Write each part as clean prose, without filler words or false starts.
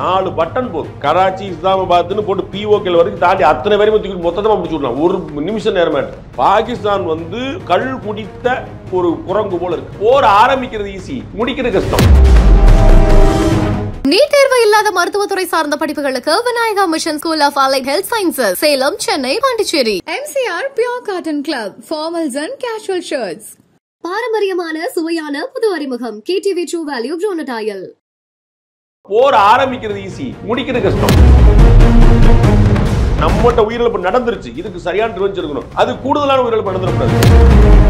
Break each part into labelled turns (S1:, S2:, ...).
S1: 4 button போதும். கராச்சி, இஸ்லாமாபாத்னு போட்டு பிஓகேல வரைக்கும் தாண்டி அத்தனை பேரையும் தூக்கி மொத்தமா முடிச்சு விடலாம். ஒரு நிமிஷம் நேரமே. பாகிஸ்தான் வந்து கள் குடித்த ஒரு குரங்கு போல இருக்கு. போர் ஆரம்பிக்கிறது ஈஸி, முடிக்கிறது கஷ்டம்.
S2: நீட் தேர்வு இல்லாத மருத்துவத்துறை சார்ந்த படிப்புகளுக்கு Vinayaka mission school of allied health sciences, Salem, Chennai, Pondicherry.
S3: MCR Pure Cotton Club, formals and casual shirts.
S2: பாரம்பரியமான சுவையான புது அறிமுகம் KTV True Value Bronadile.
S1: போர் ஆரம்பிக்கிறது ஈஸி, முடிக்கிறது கஷ்டம். நம்மகிட்ட உயிரிழப்பு நடந்துருச்சு, இதுக்கு சரியான ரிவெஞ்ச் இருக்கணும். அது கூடுதலான உயிரிழப்பு நடந்துடக்கூடாது.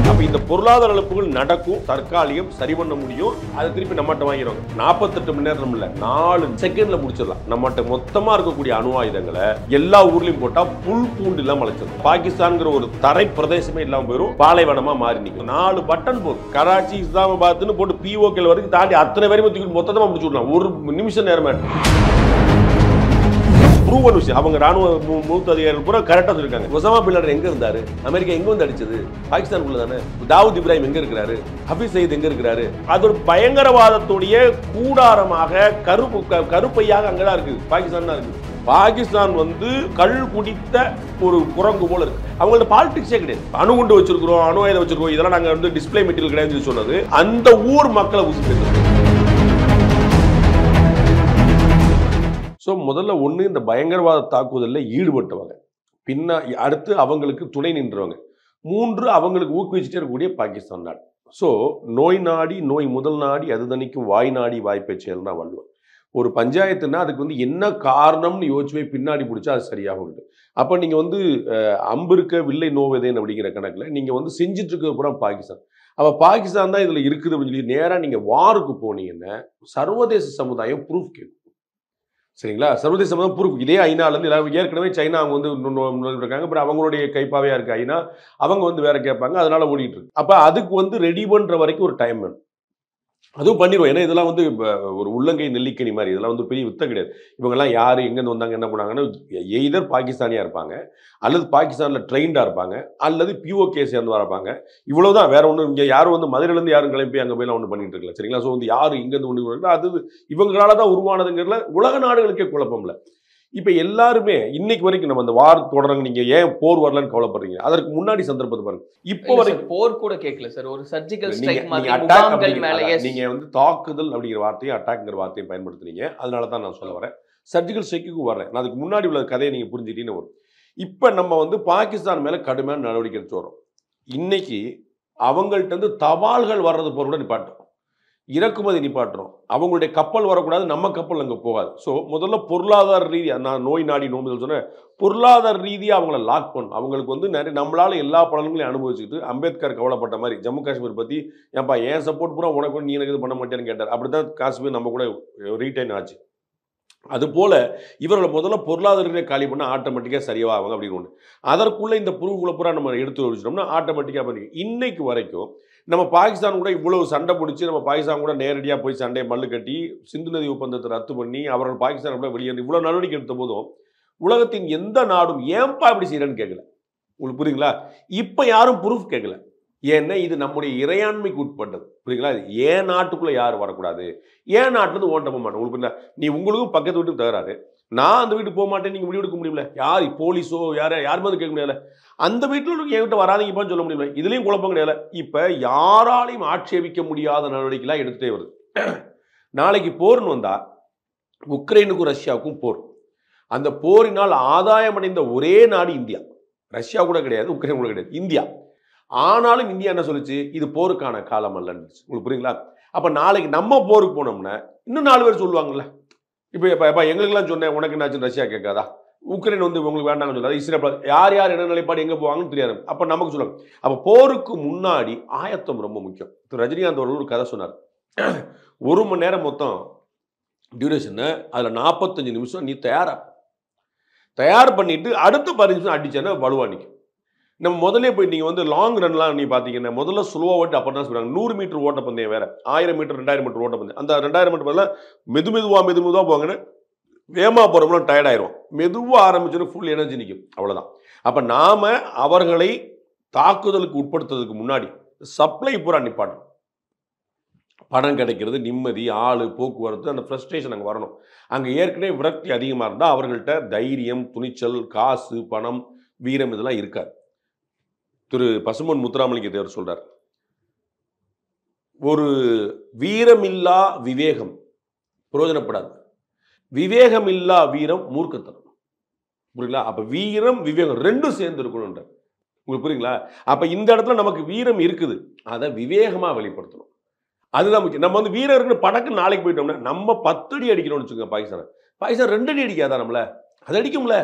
S1: அப்ப இந்த பொருளாதார இழப்புகள் நடக்கும், தற்காலிகம், சரி பண்ண முடியும். அதை திருப்பி நம்மகிட்ட வாங்கிடுவாங்க. 48 மணி நேரம் இல்ல, 4 செகண்ட்ல முடிச்சிடலாம். நம்மகிட்ட மொத்தமா இருக்கக்கூடிய அணு ஆயுதங்களை எல்லா ஊர்லயும் போட்டா புல் பூண்டு இல்லாம அழைச்சிடும். பாகிஸ்தான்ங்கிற ஒரு தரை பிரதேசமே இல்லாம போயிடும், பாலைவனமா மாறி நிற்கும். 4 பட்டன் போதும். கராச்சி, இஸ்லாமாபாத்னு போட்டு பிஓகேல வரைக்கும் தாண்டி அத்தனை பேரையும் தூக்கி மொத்தமா முடிச்சு விடலாம். ஒரு நிமிஷம் நேரமே. அவங்க ராணுவ மூத்த அதிகாரிகள் கூட கரெக்டா சொல்லிருக்காங்க. ஒசாமா பின் லாடன் எங்க இருந்தாரு, அமெரிக்கா எங்க வந்து அடிச்சது, பாகிஸ்தானுக்குள்ள தானே. தாவூத் இப்ராஹிம் எங்க இருக்கிறாரு, ஹபீஸ் சயீத் எங்க இருக்கிறாரு. அது ஒரு பயங்கரவாதத்துடைய கூடாரமாக கருப்பையாக அங்கதான் இருக்கு, பாகிஸ்தான் தான் இருக்கு. பாகிஸ்தான் வந்து கள் குடித்த ஒரு குரங்கு போல இருக்கு. அவங்கள்ட்ட பாலிடிக்ஸே கிடையாது. அணுகுண்டு வச்சிருக்கிறோம், அணு ஆயுதம் வச்சிருக்கோம், இதெல்லாம் நாங்க வந்து டிஸ்பிளே மெட்டீரியல் கிடையாதுன்னு சொன்னது அந்த ஊர் மக்களை உசுப்பேற்று. முதல்ல ஒண்ணு இந்த பயங்கரவாத தாக்குதலில் ஈடுபட்டவங்க, பின்னா அடுத்து அவங்களுக்கு துணை நின்றவங்க, 3 அவங்களுக்கு ஊக்குவிச்சுட்டே இருக்கக்கூடிய பாகிஸ்தான் நாடு. நோய் நாடி நோய் முதல் நாடி அது தணிக்கும் வாய் நாடி வாய்ப்பை செயல்னா வள்ளுவன். ஒரு பஞ்சாயத்துனா அதுக்கு வந்து என்ன காரணம்னு யோசிச்சு பின்னாடி பிடிச்சா அது சரியாக உண்டு. அப்போ நீங்க வந்து அம்பிருக்க வில்லை நோவதேன் அப்படிங்கிற கணக்கில் நீங்க வந்து செஞ்சுட்டு இருக்க பூரா பாகிஸ்தான். அப்போ பாகிஸ்தான் தான் இதுல இருக்குது அப்படின்னு சொல்லி நேராக நீங்க வாருக்கு போனீங்கன்னா சர்வதேச சமுதாயம் ப்ரூஃப் கேட்கும். சரிங்களா? சர்வதேச சமுதாயம் ப்ரூஃப். இதே ஐநாலேருந்து ஏற்கனவே சைனா அவங்க வந்து இருக்காங்க, அப்புறம் அவங்களுடைய கைப்பாவையா இருக்கு ஐநா, அவங்க வந்து வேற கேட்பாங்க, அதனால ஓடிட்டு இருக்கு. அப்ப அதுக்கு வந்து ரெடி பண்ற வரைக்கும் ஒரு டைம் வேணும். அதுவும் பண்ணிடுவோம். ஏன்னா இதெல்லாம் வந்து ஒரு உள்ளங்கை நெல்லிக்கனி மாதிரி, இதெல்லாம் வந்து பெரிய வித்த கிடையாது. இவங்கெல்லாம் யாரு, எங்கேருந்து வந்தாங்க, என்ன பண்ணாங்கன்னு எய்தர் பாகிஸ்தானியா இருப்பாங்க, அல்லது பாகிஸ்தானில் ட்ரெயின்டா இருப்பாங்க, அல்லது பிஓகே சேர்ந்து வரப்பாங்க. இவ்வளவுதான், வேற ஒன்றும் இங்கே யாரும் வந்து மதுரையிலேருந்து யாரும் கிளம்பி அங்கே போய் ஒன்று பண்ணிட்டு இருக்கல. சரிங்களா? வந்து யாரு இங்கேருந்து ஒன்று, அது இவங்களால தான் உருவானதுங்கிறதுல உலக நாடுகளுக்கே குழப்பம் இல்லை. இப்ப எல்லாருமே இன்னைக்கு வரைக்கும் நம்ம அந்த வார் தொடர்ந்து நீங்க ஏன் போர் வரலன்னு கவலைப்படுறீங்க? அதற்கு முன்னாடி சந்தர்ப்பத்தை பாருங்க. இப்போ வரைக்கும்
S4: போர் கூட கேட்கல சார், ஒரு சர்ஜிக்கல் ஸ்ட்ரைக் மாதிரி
S1: நீங்க வந்து தாக்குதல் அப்படிங்கிற வார்த்தையும் அட்டாக்ங்கிற வார்த்தையும் பயன்படுத்துறீங்க. அதனால தான் நான் சொல்ல வரேன், சர்ஜிக்கல் ஸ்ட்ரைக்கு வரேன். நான் அதுக்கு முன்னாடி உள்ள கதையை நீங்க புரிஞ்சுட்டீங்கன்னு வரும். இப்ப நம்ம வந்து பாகிஸ்தான் மேல கடுமையான நடவடிக்கை எடுத்து வரோம். இன்னைக்கு அவங்கள்ட்ட இருந்து தபால்கள் வர்றது பொருள் நிப்பாட்டும், இறக்குமதி நிப்பாட்டுறோம். அவங்களுடைய கப்பல் வரக்கூடாது, நம்ம கப்பல் அங்கே போகாது. முதல்ல பொருளாதார ரீதியாக, நான் நோய் நாடி நோம்புதல் சொன்னேன், பொருளாதார ரீதியாக அவங்கள லாக் பண்ணும். அவங்களுக்கு வந்து நிறைய நம்மளால எல்லா பலன்களையும் அனுபவிச்சுட்டு, அம்பேத்கர் கவலைப்பட்ட மாதிரி ஜம்மு காஷ்மீர் பற்றி ஏன்பா ஏன் சப்போர்ட் பூரா உனக்கு நீ எனக்கு இது பண்ண மாட்டேன்னு கேட்டார். அப்படி தான் காஷ்மீர் நம்ம கூட ரீட்டைன் ஆச்சு. அதுபோல இவர்களை முதல்ல பொருளாதார காலி பண்ணால் ஆட்டோமேட்டிக்காக சரியாவாங்க அப்படின்னு ஒன்று. அதற்குள்ளே இந்த புருவுக்குள்ள பூரா நம்ம எடுத்து வச்சிட்டோம்னா ஆட்டோமேட்டிக்காக பண்ணி. இன்னைக்கு வரைக்கும் நம்ம பாகிஸ்தான் கூட இவ்வளவு சண்டை பிடிச்சி, நம்ம பாகிஸ்தான் கூட நேரடியாக போய் சண்டையை மல்லு கட்டி சிந்து நதி ஒப்பந்தத்தை ரத்து பண்ணி அவர்கள் பாகிஸ்தான் கூட வெளியேறி இவ்வளோ நடவடிக்கை எடுத்த போதும் உலகத்தின் எந்த நாடும் ஏன்பா இப்படி செய்யறேன்னு கேட்கல. உங்களுக்கு புரியுங்களா? இப்போ யாரும் ப்ரூஃப் கேட்கல. ஏன்னா இது நம்முடைய இறையாண்மைக்கு உட்பட்டது. புரியுங்களா? ஏன் நாட்டுக்குள்ள யாரும் வரக்கூடாது, ஏன் நாட்டிலிருந்து ஓட்ட போக மாட்டேன். உங்களுக்கு நீ உங்களுக்கும் பக்கத்து வீட்டுக்கு தகராறு, நான் அந்த வீட்டுக்கு போக மாட்டேன், நீங்க முடிவெடுக்க முடியல. யார் போலீஸோ யாருமே வந்து கேட்க முடியல. அந்த வீட்டில் என்கிட்ட வராதீங்கப்பான்னு சொல்ல முடியல. இதுலயும் குழப்பம் கிடையாது. இப்ப யாராலையும் ஆட்சேபிக்க முடியாத நடவடிக்கைலாம் எடுத்துட்டே வருது. நாளைக்கு போர்னு வந்தா உக்ரைனுக்கும் ரஷ்யாவுக்கும் போர். அந்த போரினால் ஆதாயம் அடைந்த ஒரே நாடு இந்தியா. ரஷ்யா கூட கிடையாது, உக்ரைன் கூட கிடையாது, இந்தியா. ஆனாலும் இந்தியா என்ன சொல்லுச்சு, இது போருக்கான காலம் அல்லன்னு. உங்களுக்கு புரியுங்களா? அப்ப நாளைக்கு நம்ம போருக்கு போனோம்னா இன்னும் 4 பேர் சொல்லுவாங்கல்ல, இப்போ எங்களுக்கெல்லாம் சொன்னேன் உனக்கு என்னாச்சு ரஷ்யா கேட்காதா, உக்ரைன் வந்து உங்களுக்கு வேண்டாம்னு சொல்லாது, இஸ்ரேல் யார் யார் என்ன நிலைப்பாடு எங்கே போவாங்கன்னு தெரியாது. அப்போ நமக்கு சொல்லுவாங்க. அப்போ போருக்கு முன்னாடி ஆயத்தம் ரொம்ப முக்கியம். ரஜினிகாந்த் அவர்கள் ஒரு கதை சொன்னார். 1 மணி நேரம் மொத்தம் டியூரேஷன், அதில் 45 நிமிஷம் நீ தயார் பண்ணிட்டு அடுத்த 10 நிமிஷம் அடிச்சேன்னா வலுவா நிற்கும். நம்ம முதலே போய் நீங்கள் வந்து லாங் ரன்லாம் நீ பார்த்தீங்கன்னா முதல்ல ஸ்லோவாக ஓட்டு, அப்புறம் தான் சொல்கிறாங்க 100 மீட்டர் ஓட்டப்பந்தயம் வேறு, 1000 மீட்டர் 2000 மீட்டர் ஓட்டப்பந்தயம். அந்த 2000 மீட்டர் பதிலாக மெதுவாக போங்கன்னு வேகமாக போகிறோம்னா டயர்ட் ஆயிரும். மெதுவாக ஆரம்பிச்சோன்னா ஃபுல் எனர்ஜி நிற்கும், அவ்வளோதான். அப்போ நாம் அவர்களை தாக்குதலுக்கு உட்படுத்துறதுக்கு முன்னாடி சப்ளை பூரா நிப்பாட்டணும். பணம் கிடைக்கிறது, நிம்மதி, ஆள், போக்குவரத்து, அந்த ஃப்ரஸ்ட்ரேஷன் அங்கே வரணும். அங்கே ஏற்கனவே விரக்தி அதிகமாக இருந்தால் அவர்கள்ட்ட தைரியம், துணிச்சல், காசு, பணம், வீரம் இதெல்லாம் இருக்காது. திரு பசும்பொன் முத்துராமலிங்க தேவர் சொல்றார், ஒரு வீரமில்லா விவேகம் பிரயோஜனப்படாது, விவேகமில்லா வீரம் மூர்க்கத்தனம். புரியுங்களா? அப்ப வீரம் விவேகம் ரெண்டும் சேர்ந்து இருக்கணும்ன்ற. உங்களுக்கு புரியுங்களா? அப்ப இந்த இடத்துல நமக்கு வீரம் இருக்குது, அதை விவேகமா வெளிப்படுத்தணும். அதுதான் முக்கியம். நம்ம வந்து வீரம் இருக்குன்னு படக்கு நாளைக்கு போயிட்டோம்னா நம்ம 10 அடி அடிக்கணும்னு வச்சுக்கோங்க. பாகிஸ்தான் 2 அடி அடிக்காதா நம்மள? அது அடிக்கும்ல.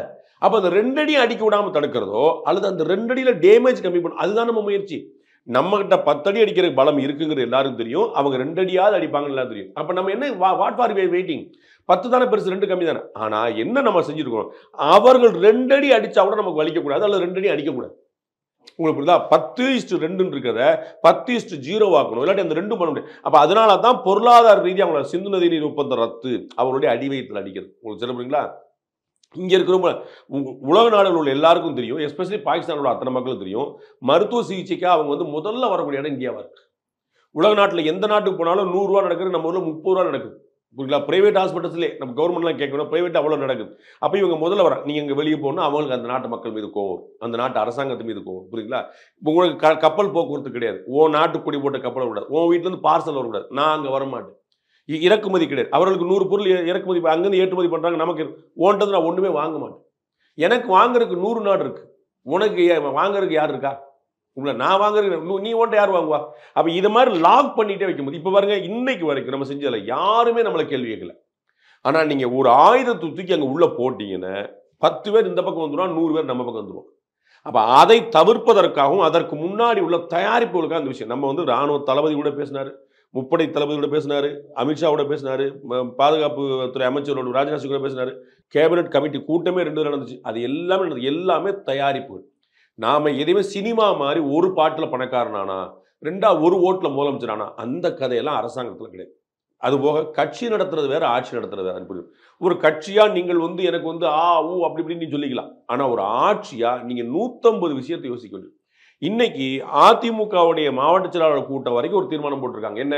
S1: அப்ப அந்த 2 அடி அடிக்க விடாம தடுக்கிறதோ அல்லது அந்த 2 அடியில டேமேஜ் கம்மி பண்ணும், அதுதான் நம்ம முயற்சி. நம்ம கிட்ட 10 அடி அடிக்கிற பலம் இருக்குங்கிறது எல்லாருக்கும் தெரியும். அவங்க 2 அடியாவது அடிப்பாங்கன்னு எல்லாம் தெரியும். அப்ப நம்ம என்ன வாட் ஃபார் வெயிட்டிங்? 10 தானே பெருசு, 2 கம்மி தானே. ஆனா என்ன நம்ம செஞ்சிருக்கோம்? அவர்கள் 2 அடி அடிச்சா கூட நமக்கு வலிக்க கூடாது, அல்லது 2 அடி அடிக்கக்கூடாது. உங்களுக்கு புரியுதா? 10:2 இருக்கிறத 10:0 ஆக்கணும், இல்லாட்டி அந்த 2 பண்ண முடியும். அப்ப அதனால தான் பொருளாதார ரீதியாக அவங்கள சிந்து நதி நீர் ஒப்பந்தம் ரத்து, அவங்களுடைய அடிவயத்தில் அடிக்கிறது. உங்களுக்கு சொல்ல புரியுங்களா? இங்க இருக்கிறவங்க உலக நாடுகள் உள்ள எல்லாருக்கும் தெரியும், எஸ்பெஷலி பாகிஸ்தானோட அத்தனை மக்களும் தெரியும், மருத்துவ சிகிச்சைக்கு அவங்க வந்து முதல்ல வரக்கூடிய இடம் இந்தியாவா இருக்கு. உலக நாட்டில் எந்த நாட்டுக்கு போனாலும் 100 ரூபா நடக்குது, நம்ம ஊர்ல 30 ரூபா நடக்குது. புரியுங்களா? பிரைவேட் ஹாஸ்பிட்டல்ஸ்லேயே நம்ம கவர்மெண்ட்லாம் கேட்கணும், பிரைவேட் அவ்வளோ நடக்குது. அப்போ இவங்க முதல்ல வர நீங்கள் இங்கே வெளியே போகணும், அவங்களுக்கு அந்த நாட்டு மக்கள் மீது கோவம், அந்த நாட்டு அரசாங்கத்து மீது கோவம். புரியுங்களா? இப்போ உங்களுக்கு கப்பல் போக்குவரத்து கிடையாது, ஓ நாட்டு கொடி போட்ட கப்பலை விடாது, உன் வீட்டிலேருந்து பார்சல் வரக்கூடாது, நான் அங்கே வரமாட்டேன். இறக்குமதி கிடையாது, அவர்களுக்கு 100 பொருள் இறக்குமதி அங்கேருந்து ஏற்றுமதி பண்ணுறாங்க, நமக்கு ஓன்றது நான் ஒன்றுமே வாங்க மாட்டேன். எனக்கு வாங்குறதுக்கு 100 நாடு இருக்கு, உனக்கு வாங்குறதுக்கு யார் இருக்கா? உங்களை நான் வாங்குறது நீ ஓன்ட்ட யார் வாங்குவா? அப்ப இது மாதிரி லாக் பண்ணிட்டே வைக்கும்போது இப்ப பாருங்க, இன்னைக்கு வரைக்கும் நம்ம செஞ்சதில்ல யாருமே நம்மளை கேள்வி கேட்கல. ஆனா நீங்க ஒரு ஆயுதத்தை தூக்கி அங்க உள்ள போட்டீங்கன்னா 10 பேர் இந்த பக்கம் வந்துடுவான், 100 பேர் நம்ம பக்கம் வந்துடுவோம். அப்ப அதை தவிர்ப்பதற்காகவும் அதற்கு முன்னாடி உள்ள தயாரிப்புகளுக்காக அந்த விஷயம். நம்ம வந்து ராணுவ தளபதி கூட பேசினாரு, முப்படை தளபதி கூட பேசினாரு, அமித்ஷாவோட பேசினாரு, பாதுகாப்பு துறை அமைச்சரோட ராஜ்நாத் சிங் கூட பேசினாரு, கேபினட் கமிட்டி கூட்டமே 2 நடந்துச்சு. அது எல்லாமே தயாரிப்புகள். நாம எதையுமே சினிமா மாதிரி ஒரு பாட்டில் பணக்காரனானா, 2 ஒரு ஓட்டில் முதலமைச்சரானா, அந்த கதையெல்லாம் அரசாங்கத்தில் கிடையாது. அதுபோக கட்சி நடத்துறது வேற, ஆட்சி நடத்துறது வேற. ஒரு கட்சியா நீங்கள் வந்து எனக்கு வந்து அப்படி இப்படின்னு நீ சொல்லிக்கலாம். ஆனா ஒரு ஆட்சியா நீங்க 150 விஷயத்தை யோசிக்க வேண்டும். இன்னைக்கு அதிமுகவுடைய மாவட்ட செயலாளர் கூட்டம் வரைக்கும் ஒரு தீர்மானம் போட்டிருக்காங்க. என்ன?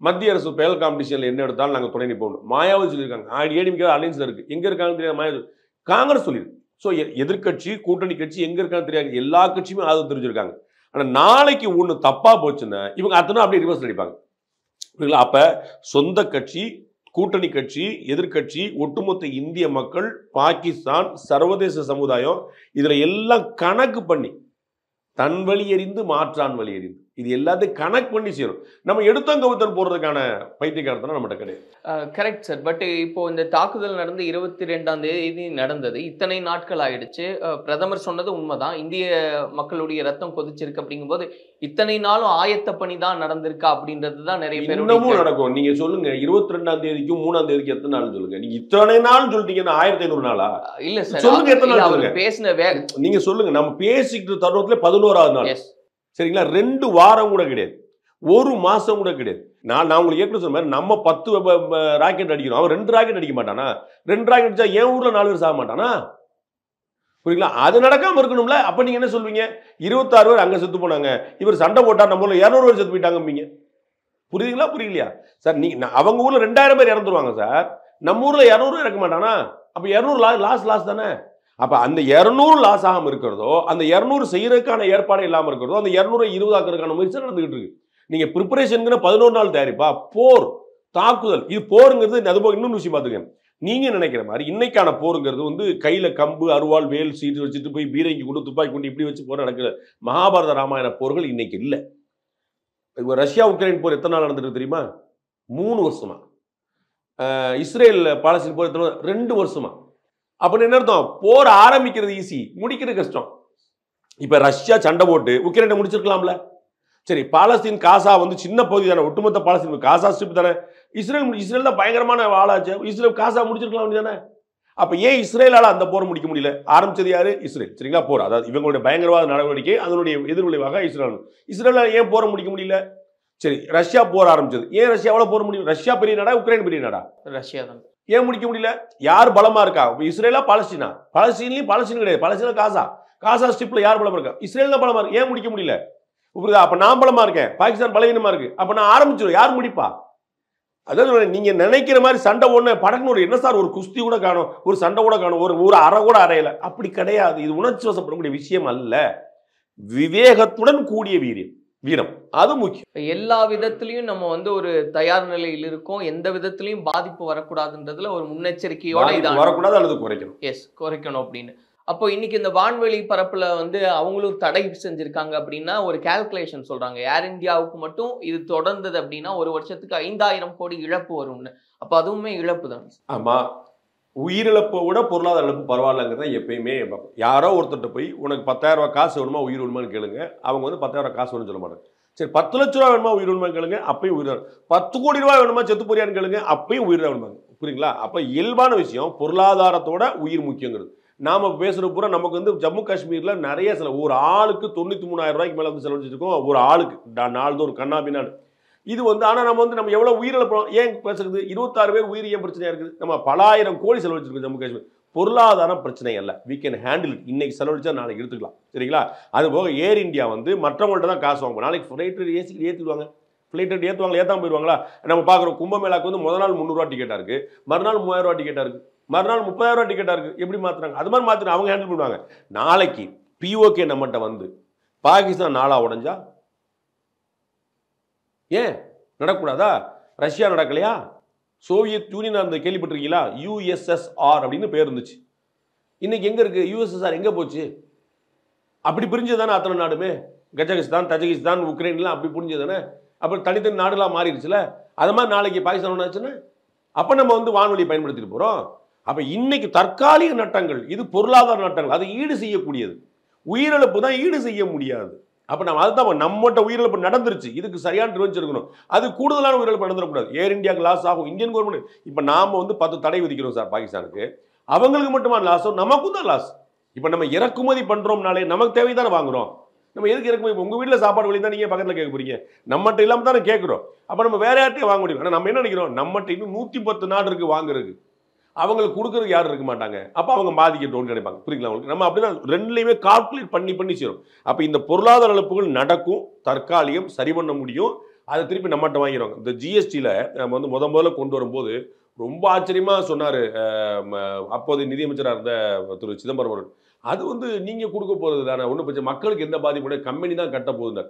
S1: மத்திய அரசு பேல் காம்படிஷன்ல என்ன எடுத்தாலும் நாங்கள் துணை நிற்போம். மாயாவதி சொல்லியிருக்காங்க, ஏடிஎம்கே அலைன்ஸ்ல இருக்கு, எங்க இருக்காங்க தெரியாது. மாயாவதி காங்கிரஸ் சொல்லியிருக்கு. ஸோ எதிர்கட்சி கூட்டணி கட்சி எங்க இருக்கான்னு தெரியாது, எல்லா கட்சியுமே ஆதரவு தெரிஞ்சிருக்காங்க. ஆனால் நாளைக்கு ஒன்று தப்பா போச்சுன்னா இவங்க அத்தனை அப்படியே ரிவர்ஸ் அடிப்பாங்க. புரியுங்களா? அப்ப சொந்த கட்சி, கூட்டணி கட்சி, எதிர்கட்சி, ஒட்டுமொத்த இந்திய மக்கள், பாகிஸ்தான், சர்வதேச சமுதாயம், இதுல எல்லாம் கணக்கு பண்ணி தன் வழி எறிந்து மாற்றான் வழி எறிந்து இது எல்லாத்தையும் கனெக்ட் பண்ணி செய்யணும். நம்ம எடுத்தங்கவுத்தன் போடுறதுக்கான பைத்தியக்காரத்தனம் நம்மகிட்ட கிடையாது.
S4: Correct sir. பட் இப்போ இந்த தாக்குதல் நடந்து 22ஆம் தேதி நடந்தது, இத்தனை நாட்கள் ஆயிடுச்சு. பிரதமர் சொன்னது உண்மைதான், இந்திய மக்களுடைய ரத்தம் கொதிச்சிருக்கு. அப்படிங்கும்போது இத்தனை நாளும் ஆயத்த பணி தான் நடந்திருக்கா அப்படின்றது தான் நிறைய பேர்
S1: இன்னமும் நடக்கும். நீங்க சொல்லுங்க, 22ஆம் தேதிக்கும் 3ஆம் தேதிக்கு எத்தனை நாள் சொல்லுங்க. நீங்க இத்தனை நாள் சொல்லிட்டீங்கன்னா 1500 நாளா? இல்ல சார், சொல்லுங்க எத்தனை நாள் சொல்லுங்க. பேசின நீங்க சொல்லுங்க. நம்ம பேசிக்கிட்டு தருணத்துல 11ஆவது நாள், சரிங்களா? 2 வாரம் கூட கிடையாது, 1 மாசம் கூட கிடையாது. நான் உங்களுக்கு ஏற்கனவே சொன்ன மாதிரி நம்ம 10 ராக்கெட் அடிக்கிறோம், அவன் 2 ராக்கெட் அடிக்க மாட்டானா? 2 ராக்கெட் அடிச்சா என் ஊர்ல 4 பேர் சாக மாட்டானா? புரியுங்களா? அது நடக்காம இருக்கணும்ல. அப்ப நீங்க என்ன சொல்வீங்க? 26 பேர் அங்க செத்து போனாங்க, இவர் சண்டை போட்டா நம்ம ஊர்ல 200 பேர் செத்து போயிட்டாங்க. புரியுதுங்களா? புரியலையா சார்? அவங்க ஊர்ல 2000 பேர் இறந்துருவாங்க சார், நம்ம ஊர்ல 200 இறக்க மாட்டானா? அப்ப 200 லாஸ் தானே. அப்ப அந்த 200 லாஸ் ஆகாம இருக்கிறதோ, அந்த 200 செய்யறதுக்கான ஏற்பாடு இல்லாம இருக்கிறதோ, அந்த 200 20 ஆக்குறதுக்கான முயற்சி நடந்துகிட்டு இருக்கு. நீங்க ப்ரிப்பரேஷன் 11 நாள் தயாரிப்பா, போர் தாக்குதல், இது போருங்கிறது. அதுபோக இன்னொரு விஷயம் பாத்துக்கங்க, நீங்க நினைக்கிற மாதிரி இன்னைக்கான போருங்கிறது வந்து கையில கம்பு, அருவாள், வேல், சீட்டு வச்சுட்டு போய் பீரங்கி கொண்டு துப்பாக்கி கொண்டு இப்படி வச்சு போற நடக்கிற மகாபாரத ராமாயண போர்கள் இன்னைக்கு இல்ல. ரஷ்யா உக்ரைன் போர் எத்தனை நாள் நடந்துட்டு தெரியுமா? 3 வருஷமா. இஸ்ரேல் பாலஸ்தீன் போர் எத்தனை? 2 வருஷமா. அப்படின்னு என்ன அர்த்தம்? போர் ஆரம்பிக்கிறது ஈஸி, முடிக்கிறது கஷ்டம். இப்ப ரஷ்யா சண்டை போட்டு உக்ரைனை முடிச்சிருக்கலாம்ல. சரி, பாலஸ்தீன் காசா வந்து சின்ன பகுதி தானே, ஒட்டுமொத்த பாலஸ்தீன் காசா ஸ்ட்ரிப் தானே. இஸ்ரேல் தான் பயங்கரமான ஆளாச்சு, இஸ்ரேல் காசா முடிச்சிருக்கலாம் தானே. அப்ப ஏன் இஸ்ரேலால அந்த போரை முடிக்க முடியல? ஆரம்பிச்சது யாரு? இஸ்ரேல். சரிங்களா? போர், அதாவது இவங்களுடைய பயங்கரவாத நடவடிக்கை, அதனுடைய எதிர்விளைவாக இஸ்ரேலால ஏன் போரை முடிக்க முடியல? சரி, ரஷ்யா போர் ஆரம்பிச்சது, ஏன் ரஷ்யாவால போர் முடியும்? ரஷ்யா பெரிய நாடா, உக்ரைன் பெரிய நாடா?
S4: ரஷ்யா தான்.
S1: ஏன் முடிக்க முடியல? யார் பலமா இருக்கா? இஸ்ரேலா பாலஸ்தீனா? பாலஸ்தீன் கிடையாது, பாலஸ்தீனா காசா ஸ்ட்ரிப்ல யார் பலமா இருக்கா? இஸ்ரேல் தான் பலமா இருக்கு. ஏன் முடிக்க முடியல? புரியுதா? அப்ப நான் பலமா இருக்கேன், பாகிஸ்தான் பலவீனமா இருக்கு, அப்ப நான் ஆரம்பிச்சிடும். யார் முடிப்பா? அதாவது நீங்க நினைக்கிற மாதிரி சண்டை ஒண்ணு படக்குன்னு ஒரு என்ன சார் ஒரு குஸ்தி கூட காணும், ஒரு சண்டை கூட காணும், ஒரு அறை கூட அறையல. அப்படி கிடையாது. இது உணர்ச்சி வசப்படக்கூடிய விஷயம் அல்ல. விவேகத்துடன் கூடிய வீரம் அது முக்கியம்.
S4: எல்லா விதத்திலையும் நம்ம வந்து ஒரு தயார் நிலையில் இருக்கோம். எந்த விதத்திலையும் பாதிப்பு வரக்கூடாதுன்றதுல ஒரு முன்னெச்சரிக்கையோட இதான்
S1: வரக்கூடாது அல்லது குறைக்கணும்.
S4: குறைக்கணும் அப்படின்னு. அப்போ இன்னைக்கு இந்த வான்வெளி பரப்புல வந்து அவங்களும் தடை செஞ்சிருக்காங்க அப்படின்னா ஒரு கால்குலேஷன் சொல்றாங்க. ஏர் இந்தியாவுக்கு மட்டும் இது தொடர்ந்தது அப்படின்னா ஒரு வருஷத்துக்கு 5000 கோடி இழப்பு வரும்னு. அப்ப அதுவுமே இழப்பு தான்.
S1: ஆமா, உயிரிழப்பை விட பொருளாதார இழப்பு பரவாயில்லைங்கிறத எப்பயுமே யாரோ ஒருத்தர்கிட்ட போய் உனக்கு 10,000 ரூபாய் காசு வேணுமா உயிர் வேணுமான்னு கேளுங்க, அவங்க வந்து 10,000 ரூபாய் காசு வேணும்னு சொல்ல மாட்டாங்க. சரி 10 லட்ச ரூபா வேணுமா உயிர் வேணுமா கேளுங்க, அப்பயும் உயிர். 10 கோடி ரூபாய் வேணுமா செத்து போறியான்னு கேளுங்க, அப்பயும் உயிர் வேணுமாங்க. புரியுங்களா? அப்ப இயல்பான விஷயம் பொருளாதாரத்தோட உயிர் முக்கியங்கிறது. நாம பேசுற பூரா நமக்கு வந்து ஜம்மு காஷ்மீர்ல நிறைய ஒரு ஆளுக்கு 93,000 ரூபாய்க்கு மேல வந்து செலவழிச்சிருக்கோம். ஒரு ஆளுக்கு நாள்தோறும் கண்ணாபின்னாடு. இது வந்து ஆனா நம்ம எவ்வளவு உயிரிழப்போம் ஏன் பேசுறது? 26 பேர் உயிர் ஏன் பிரச்சனையா இருக்குது? நம்ம பல ஆயிரம் கோடி செலவழிச்சிருக்கோம் ஜம்மு காஷ்மீர். பொருளாதார பிரச்சனை அல்ல. we can handle it. இன்னைக்கு செலவழிச்சா நாளைக்கு எடுத்துக்கலாம். சரிங்களா? அது போக ஏர் இந்தியா வந்து மற்றவங்கள்ட்ட தான் காசு வாங்குவோம். நாளைக்கு ஃப்ளைட் ஏற்றிடுவாங்க. ஃப்ளைட் ரேட் ஏற்றுவாங்க, ஏற்றாம போயிடுவாங்களா? நம்ம பார்க்குறோம் கும்பமேளாக்கு வந்து முதல் நாள் 300 ரூபா டிக்கெட்டாக இருக்கு, மறுநாள் 3000 ரூபா டிக்கெட்டாக இருக்கு, மறுநாள் 30,000 ரூபா டிக்கெட்டாக இருக்கு. எப்படி மாத்துறாங்க? அது மாதிரி மாத்தினா அவங்க ஹேண்டில் பண்ணுவாங்க. நாளைக்கு பிஓகே நம்மகிட்ட வந்து பாகிஸ்தான் நாளா உடைஞ்சா ஏன் நடக்கூடாதா? ரஷ்யா நடக்கலையா? சோவியத் யூனியன் அந்த கேள்விப்பட்டிருக்கீங்களா? USSR அப்படின்னு பேர் இருந்துச்சு. இன்னைக்கு எங்க இருக்கு? USSR எங்க போச்சு? அப்படி பிரிஞ்சதானே அத்தனை நாடுமே. கஜகஸ்தான், தஜகிஸ்தான், உக்ரைன்லாம் அப்படி புரிஞ்சதானே. அப்புறம் தனித்தனி நாடுலாம் மாறிடுச்சுல. அது மாதிரி நாளைக்கு பாகிஸ்தான் ஒன்றாச்சுன்னா அப்போ நம்ம வந்து வான்வெளியை பயன்படுத்திட்டு போகிறோம். அப்போ இன்னைக்கு தற்காலிக நட்டங்கள், இது பொருளாதார நட்டங்கள், அது ஈடு செய்யக்கூடியது. உயிரிழப்பு தான் ஈடு செய்ய முடியாது. அப்போ நம்ம அதுதான் நம்மகிட்ட உயிரிழப்பு நடந்துருச்சு, இதுக்கு சரியான ரிவெஞ்ச் இருக்கணும். அது கூடுதலான உயிரிழப்பு நடந்துடக்கூடாது. ஏர் இந்தியாவுக்கு லாஸ் ஆகும். இந்தியன் கவர்மெண்ட் இப்போ நாம் வந்து 10 தடை விதிக்கிறோம் சார் பாகிஸ்தானுக்கு, அவங்களுக்கு மட்டுமா லாஸும் நமக்கும் தான் லாஸ். இப்போ நம்ம இறக்குமதி பண்ணுறோம்னாலே நமக்கு தேவைதானே வாங்குறோம். நம்ம எதுக்கு இறக்குமதி? உங்கள் வீட்டில் சாப்பாடு வழி தான் நீங்கள் பக்கத்தில் கேட்க போறீங்க, நம்மகிட்ட இல்லாமல் தானே கேட்குறோம். அப்போ நம்ம வேற யார்ட்டையும் வாங்க முடியும். ஆனால் நம்ம என்ன நினைக்கிறோம், நம்மகிட்ட இன்னும் 110 நாடு இருக்குது வாங்குறதுக்கு, அவங்களுக்கு கொடுக்கறதுக்கு யாரும் இருக்க மாட்டாங்க. அப்போ அவங்க பாதிக்கட்டோன்னு நினைப்பாங்க. புரியுங்களா உங்களுக்கு? நம்ம அப்படிதான் ரெண்டுலையுமே கால்குலேட் பண்ணி செய்யணும். அப்போ இந்த பொருளாதார இழப்புகள் நடக்கும், தற்காலிகம், சரி பண்ண முடியும். அதை திருப்பி நம்மகிட்ட வாங்கிடுவாங்க. இந்த ஜிஎஸ்டியில் நம்ம வந்து முதல்ல கொண்டு வரும்போது ரொம்ப ஆச்சரியமாக சொன்னார் அப்போதைய நிதியமைச்சராக இருந்த திரு சிதம்பரம் அவர்கள். அது வந்து நீங்கள் கொடுக்க போகிறது தானே, ஒன்றும் பிரச்சனை, மக்களுக்கு எந்த பாதிப்பு இல்லை, கம்பெனி தான் கட்ட போகுதுன்னார்.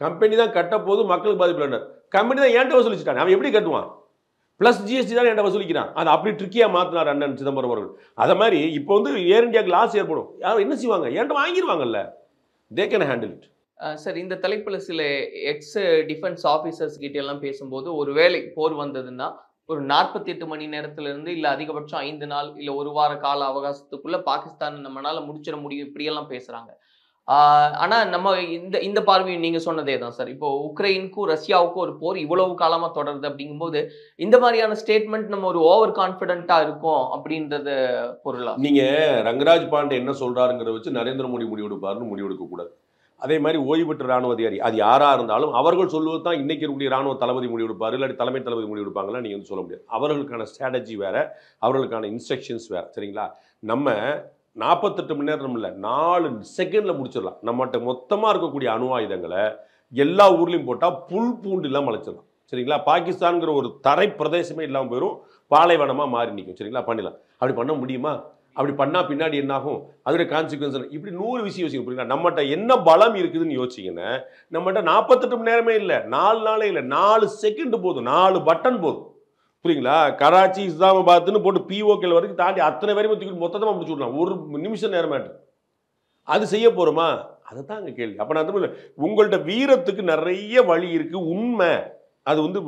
S1: கம்பெனி தான் கட்ட போது, மக்களுக்கு பாதிப்பு இல்லைன்னார். கம்பெனி தான் ஏன்ட்ட வசூலிச்சுட்டாங்க, அவன் எப்படி கட்டுவான்? ப்ளஸ் ஜிஎஸ்டி தான் என்கிட்ட வசூலிக்கிறான். அது அப்படி ட்ரிக்கியாக மாற்றினார் அண்ணன் சிதம்பரம் அவர்கள். அதை மாதிரி இப்போ வந்து ஏர் இந்தியாவுக்கு லாஸ் ஏற்படும், யாரும் என்ன செய்வாங்க? என்கிட்ட வாங்கிடுவாங்கல்ல, they can handle it.
S4: Sir, இந்த தலைப்பில் சில எக்ஸ் டிஃபென்ஸ் ஆஃபீஸர்ஸ் கிட்ட எல்லாம் பேசும்போது, ஒரு வேளை போர் வந்ததுன்னா ஒரு 48 மணி நேரத்திலிருந்து இல்லை அதிகபட்சம் 5 நாள் இல்லை 1 வார கால அவகாசத்துக்குள்ள பாகிஸ்தான் நம்மளால முடிச்சிட முடியும், இப்படியெல்லாம் பேசுறாங்க. ஆனா நம்ம இந்த பார்வையும் நீங்க சொன்னதே தான் சார். இப்போ உக்ரைனுக்கும் ரஷ்யாவுக்கும் ஒரு போர் இவ்வளவு காலமா தொடருது அப்படிங்கும்போது இந்த மாதிரியான ஸ்டேட்மெண்ட் நம்ம ஒரு ஓவர் கான்பிடென்ட்டா இருக்கும் அப்படின்றத பொருளா?
S1: நீங்க ரங்கராஜ் பாண்டே என்ன சொல்றாருங்கிறத வச்சு நரேந்திர மோடி முடிவெடுப்பாருன்னு முடிவெடுக்க கூடாது. அதே மாதிரி ஓய்வு பெற்ற ராணுவ அதிகாரி அது யாராக இருந்தாலும் அவர்கள் சொல்வது தான் இன்னைக்கு இருக்கக்கூடிய ராணுவ தளபதி முடிவெடுப்பார், இல்லாட்டி தலைமை தளபதி முடிவெடுப்பாங்களா நீங்கள் வந்து சொல்ல முடியாது. அவர்களுக்கான ஸ்ட்ராட்டஜி வேற, அவர்களுக்கான இன்ஸ்ட்ரக்ஷன்ஸ் வேற. சரிங்களா? நம்ம 48 மணி நேரம் இல்லை, 4 செகண்டில் முடிச்சிடலாம். நம்மகிட்ட மொத்தமாக இருக்கக்கூடிய அணு ஆயுதங்களை எல்லா ஊர்லேயும் போட்டால் புல் பூண்டு இல்லாமல் அழைச்சிடலாம். சரிங்களா? பாகிஸ்தான்கிற ஒரு தரை பிரதேசமே இல்லாமல் போயிடும், பாலைவனமாக மாறி நிற்கும். சரிங்களா? பண்ணிடலாம். அப்படி பண்ண முடியுமா? அப்படி பண்ணால் பின்னாடி என்னாகும், அதோட கான்சிக்வன்ஸ் இப்படி 100 விஷயம் யோசிக்கும். புரியுங்களா? நம்மகிட்ட என்ன பலம் இருக்குதுன்னு யோசிச்சிங்கன்னா, நம்மகிட்ட 48 மணி நேரமே இல்லை, 4 நாளே இல்லை, 4 செகண்ட் போதும், 4 பட்டன் போதும். புரியுங்களா? கராச்சி, இஸ்லாமாபாத்னு போட்டு பிஓகேல வரைக்கும் தாண்டி அத்தனை பேருமே தூக்கி மொத்தமாக முடிச்சு விடலாம், 1 நிமிஷம் நேரமாட்டு. அது செய்ய போகிறோமா? அதை தான் அங்கே கேள்வி. அப்போ நான் தமிழ் உங்கள்கிட்ட வீரத்துக்கு நிறைய வழி இருக்குது, உண்மை. அது வந்து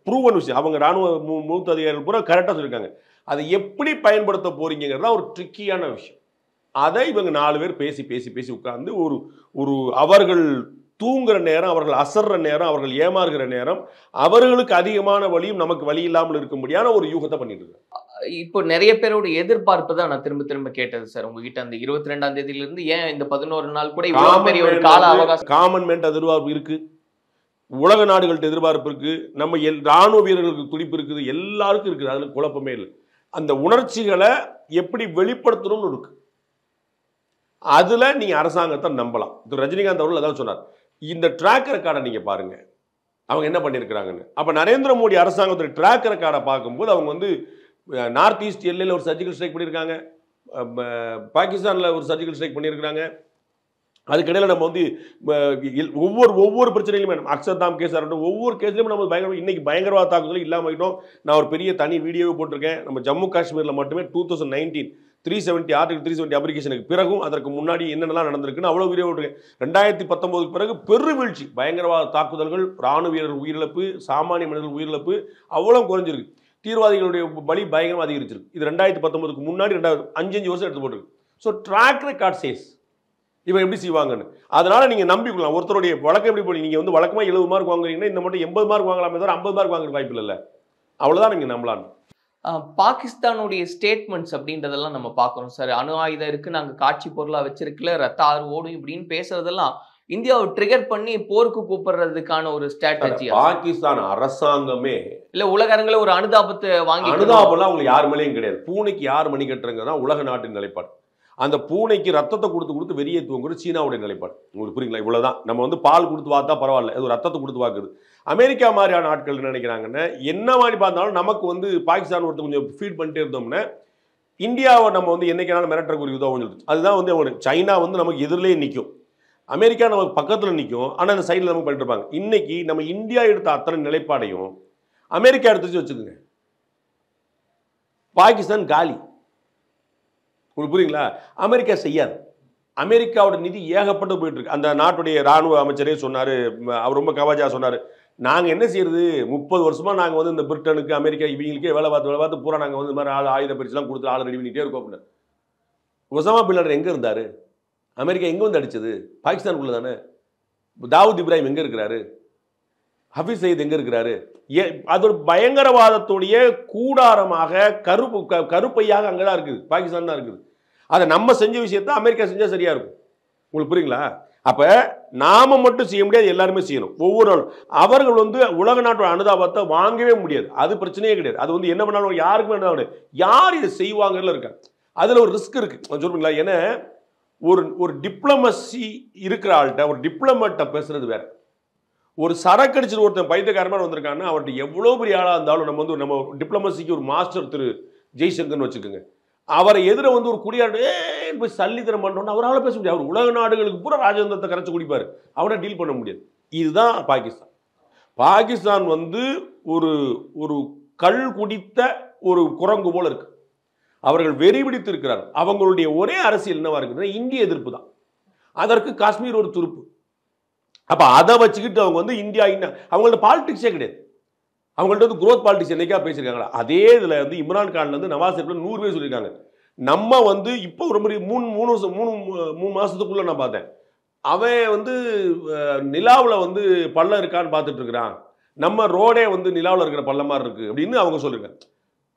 S1: ப்ரூவன் விஷயம். அவங்க ராணுவ மூத்த அதிகாரிகள் பூரா கரெக்டாக சொல்லியிருக்காங்க. அதை எப்படி பயன்படுத்த போறீங்கிறதா ஒரு ட்ரிக்கியான விஷயம். அதை இவங்க 4 பேர் பேசி பேசி பேசி உட்கார்ந்து ஒரு அவர்கள் தூங்குற நேரம், அவர்கள் அசர்ற நேரம், அவர்கள் ஏமாறுகிற நேரம், அவர்களுக்கு அதிகமான வழியும் நமக்கு வழி இல்லாமல் இருக்கும்படியான ஒரு யூகத்தை பண்ணிட்டு இருக்காங்க.
S4: இப்போ நிறைய பேரோட எதிர்பார்ப்பு தான் நான் திரும்ப கேட்டது சார் உங்ககிட்ட. அந்த 22ஆம் தேதியில இருந்து ஏன் இந்த 11 நாள் கூட இவ்வளவு பெரிய ஒரு கால அவகாசம்?
S1: காமன் மேன் எதிர்பார்ப்பு இருக்கு, உலக நாடுகள்கிட்ட எதிர்பார்ப்பு இருக்கு, நம்ம ராணுவ வீரர்களுக்கு துடிப்பு இருக்குது, எல்லாருக்கும் இருக்குது. அதுல குழப்பமே இல்லை. அந்த உணர்ச்சிகளை எப்படி வெளிப்படுத்தணும்னு இருக்கு. அதுல நீங்க அரசாங்கத்தை நம்பலாம். ரஜினிகாந்த் அவர்கள் அதான் சொன்னார், இந்த ட்ராக் ரெக்கார்டை நீங்கள் பாருங்கள் அவங்க என்ன பண்ணியிருக்கிறாங்கன்னு. அப்போ நரேந்திர மோடி அரசாங்கத்துடைய ட்ராக் ரெக்கார்டை பார்க்கும்போது அவங்க வந்து நார்த் ஈஸ்ட் எல்லையில் ஒரு சர்ஜிக்கல் ஸ்ட்ரைக் பண்ணியிருக்காங்க, பாகிஸ்தானில் ஒரு சர்ஜிக்கல் ஸ்ட்ரைக் பண்ணியிருக்கிறாங்க. அதுக்கிடையில் நம்ம வந்து ஒவ்வொரு பிரச்சனையிலுமே அக்ஷர்தாம் கேஸாக இருக்கட்டும், ஒவ்வொரு கேஸ்லையும் நம்ம இன்னைக்கு பயங்கரவாத தாக்குதல் இல்லாமல் ஆகிட்டோம். நான் ஒரு பெரிய தனி வீடியோவை போட்டிருக்கேன். நம்ம ஜம்மு காஷ்மீரில் மட்டுமே 2019 370 ஆர்டிகல் 370 அப்ளிகேஷனுக்கு பிறகும் அதற்கு முன்னாடி என்னென்னலாம் நடந்திருக்குன்னு அவ்வளோ வீடியோ போட்டிருக்கேன். 2019 பிறகு பெரு வீழ்ச்சி, பயங்கரவாத தாக்குதல்கள், ராணுவ வீரர்கள் உயிரிழப்பு, சாமானிய மனிதர்கள் உயிரிழப்பு அவ்வளோ குறைஞ்சிருக்கு. தீவிரவாதிகளுடைய பலி பயங்கரமாக அதிகரிச்சிருக்கு. இது 2019க்கு முன்னாடி 5 வருஷம் எடுத்து போட்டிருக்கு. ஸோ ட்ராக் ரெக்கார்ட் சேஸ் இவன் எப்படி செய்வாங்கன்னு. அதனால நீங்க நம்பிக்கலாம். ஒருத்தருடைய வழக்கம் எப்படி போய் நீங்க வந்து வழக்கமா 70 மார்க் வாங்குறீங்கன்னா இந்த மட்டும் 80 மார்க் வாங்கலாமே தவிர 50 மார்க் வாங்குற வாய்ப்பு இல்லை. அவ்வளவுதான் நீங்க நம்பலாம்.
S4: பாகிஸ்தானுடைய ஸ்டேட்மெண்ட்ஸ் அப்படின்றதெல்லாம் நம்ம பார்க்கணும் சார். அணு ஆயுதம் இருக்கு, நாங்க காட்சி பொருளா வச்சிருக்கல, ரத்த ஆறு ஓடும் இப்படின்னு பேசுறதெல்லாம் இந்தியாவை ட்ரிகர் பண்ணி போருக்கு கூப்பிடுறதுக்கான ஒரு ஸ்ட்ராட்டஜி.
S1: பாகிஸ்தான் அரசாங்கமே
S4: இல்ல உலக அரங்கில் ஒரு அனுதாபத்தை வாங்கி,
S1: அனுதாபம்லாம் உங்களுக்கு யார் மேலேயும் கிடையாது. பூனைக்கு யார் மணி கட்டுறங்க தான் உலக நாட்டின் நிலைப்பாடு. அந்த பூனைக்கு ரத்தத்தை கொடுத்து வெளியேற்றுவோங்கிறது சீனாவுடைய நிலைப்பாடு. உங்களுக்கு புரியுங்களா? இவ்வளவுதான். நம்ம வந்து பால் கொடுத்து பார்த்தா பரவாயில்ல, அது ரத்தத்தை கொடுத்து பார்க்குது. அமெரிக்கா மாதிரியான ஆட்கள் நினைக்கிறாங்கன்னா என்ன மாதிரி பார்த்தாலும் நமக்கு வந்து பாகிஸ்தான் ஒருத்தர் கொஞ்சம் ஃபீட் பண்ணிட்டே இருந்தோம்னா இந்தியாவை நம்ம வந்து என்னைக்கான மிரட்டக்கூடிய உதவும் சொல்லுது. அதுதான் வந்து அவங்க சைனா வந்து நமக்கு எதிரிலேயே நிற்கும், அமெரிக்கா நமக்கு பக்கத்தில் நிற்கும், ஆனால் அந்த சைடில் நமக்கு பண்ணிட்டு இருப்பாங்க. இன்னைக்கு நம்ம இந்தியா எடுத்த அத்தனை நிலைப்பாடையும் அமெரிக்கா எடுத்துச்சு வச்சுக்கோங்க, பாகிஸ்தான் காலி. உங்களுக்கு புரியுங்களா? அமெரிக்கா செய்யாது. அமெரிக்காவோட நிதி ஏகப்பட்டு போயிட்டு இருக்கு. அந்த நாட்டுடைய ராணுவ அமைச்சரே சொன்னார், அவர் ரொம்ப கவாஜா சொன்னார், நாங்கள் என்ன செய்யறது, 30 வருஷமா நாங்கள் வந்து இந்த பிரிட்டனுக்கு அமெரிக்கா இவங்களுக்கே வேலை பார்த்து பூரா நாங்கள் வந்து இந்த மாதிரி ஆயுத பயிற்சிலாம் கொடுத்து ஆள் ரெடி பண்ணிகிட்டே இருக்கோம் அப்படின்னு. ஒசாமா பின் லாடன் எங்கே இருந்தார்? அமெரிக்கா எங்கே வந்து அடிச்சது? பாகிஸ்தானுக்குள்ள தானே. தாவூத் இப்ராஹிம் எங்கே இருக்கிறாரு? ஹபீஸ் சயீத் எங்கே இருக்கிறாரு? அது ஒரு பயங்கரவாதத்துடைய கூடாரமாக கருப்பையாக அங்கே தான் இருக்குது, பாகிஸ்தான் தான் இருக்குது. அதை நம்ம செஞ்ச விஷயத்த அமெரிக்கா செஞ்சால் சரியா இருக்கும். உங்களுக்கு புரியுங்களா? அப்போ நாம மட்டும் செய்ய முடியாது, எல்லாருமே செய்யணும். ஒவ்வொரு நாளும் அவர்கள் வந்து உலக நாட்டோட அனுதாபத்தை வாங்கவே முடியாது. அது பிரச்சனையே கிடையாது. அது வந்து என்ன பண்ணாலும் யாருக்குமே அனுதாபம், யார் இதை செய்வாங்கன்னு இருக்காங்க. அதில் ஒரு ரிஸ்க் இருக்கு சொல்றீங்களா? ஏன்னா ஒரு டிப்ளமசி இருக்கிற ஆள்கிட்ட ஒரு டிப்ளமேட்டை பேசுறது வேற. ஒரு சரக்கடிச்சு ஒருத்தன் பைத்தியக்காரமாக வந்திருக்காங்கன்னா அவர்கிட்ட எவ்வளோ பெரிய ஆளாக இருந்தாலும் நம்ம டிப்ளமசிக்கு ஒரு மாஸ்டர் திரு ஜெய்சங்கர்னு வச்சுக்கோங்க, அவரை எதிர வந்து ஒரு குடியாடு போய் சல்லித்தனம் பண்ணுறோன்னு அவரால் பேச முடியாது. அவர் உலக நாடுகளுக்கு பூரா ராஜதந்திரத்தை கரைச்சி குடிப்பார், அவரை டீல் பண்ண முடியாது. இதுதான் பாகிஸ்தான். பாகிஸ்தான் வந்து ஒரு கல் குடித்த ஒரு குரங்கு போல இருக்கு. அவர்கள் வெறி பிடித்து இருக்கிறார். அவங்களுடைய ஒரே அரசியல் என்னவா இருக்குதுன்னா இந்திய எதிர்ப்பு தான். அதற்கு காஷ்மீர் ஒரு துருப்பு. அப்போ அதை வச்சுக்கிட்டு அவங்க வந்து இந்தியா அவங்கள்ட்ட பாலிடிக்ஸே கிடையாது. அவங்கள்ட்ட வந்து குரோத் பாலிடிக்ஸ் என்னைக்கா பேசியிருக்காங்களா? அதே இதில் வந்து இம்ரான் கான்லேருந்து நவாஸ் ஷெரீஃப்ல 100 பேர் சொல்லியிருக்காங்க. நம்ம வந்து இப்போ ரொம்ப 3 மாதத்துக்குள்ளே நான் பார்த்தேன், அவன் வந்து நிலாவில் வந்து பள்ளம் இருக்கான்னு பார்த்துட்டு இருக்கிறான், நம்ம ரோடே வந்து நிலாவில் இருக்கிற பள்ளம் மாதிரி இருக்குது அப்படின்னு அவங்க சொல்லியிருக்காங்க.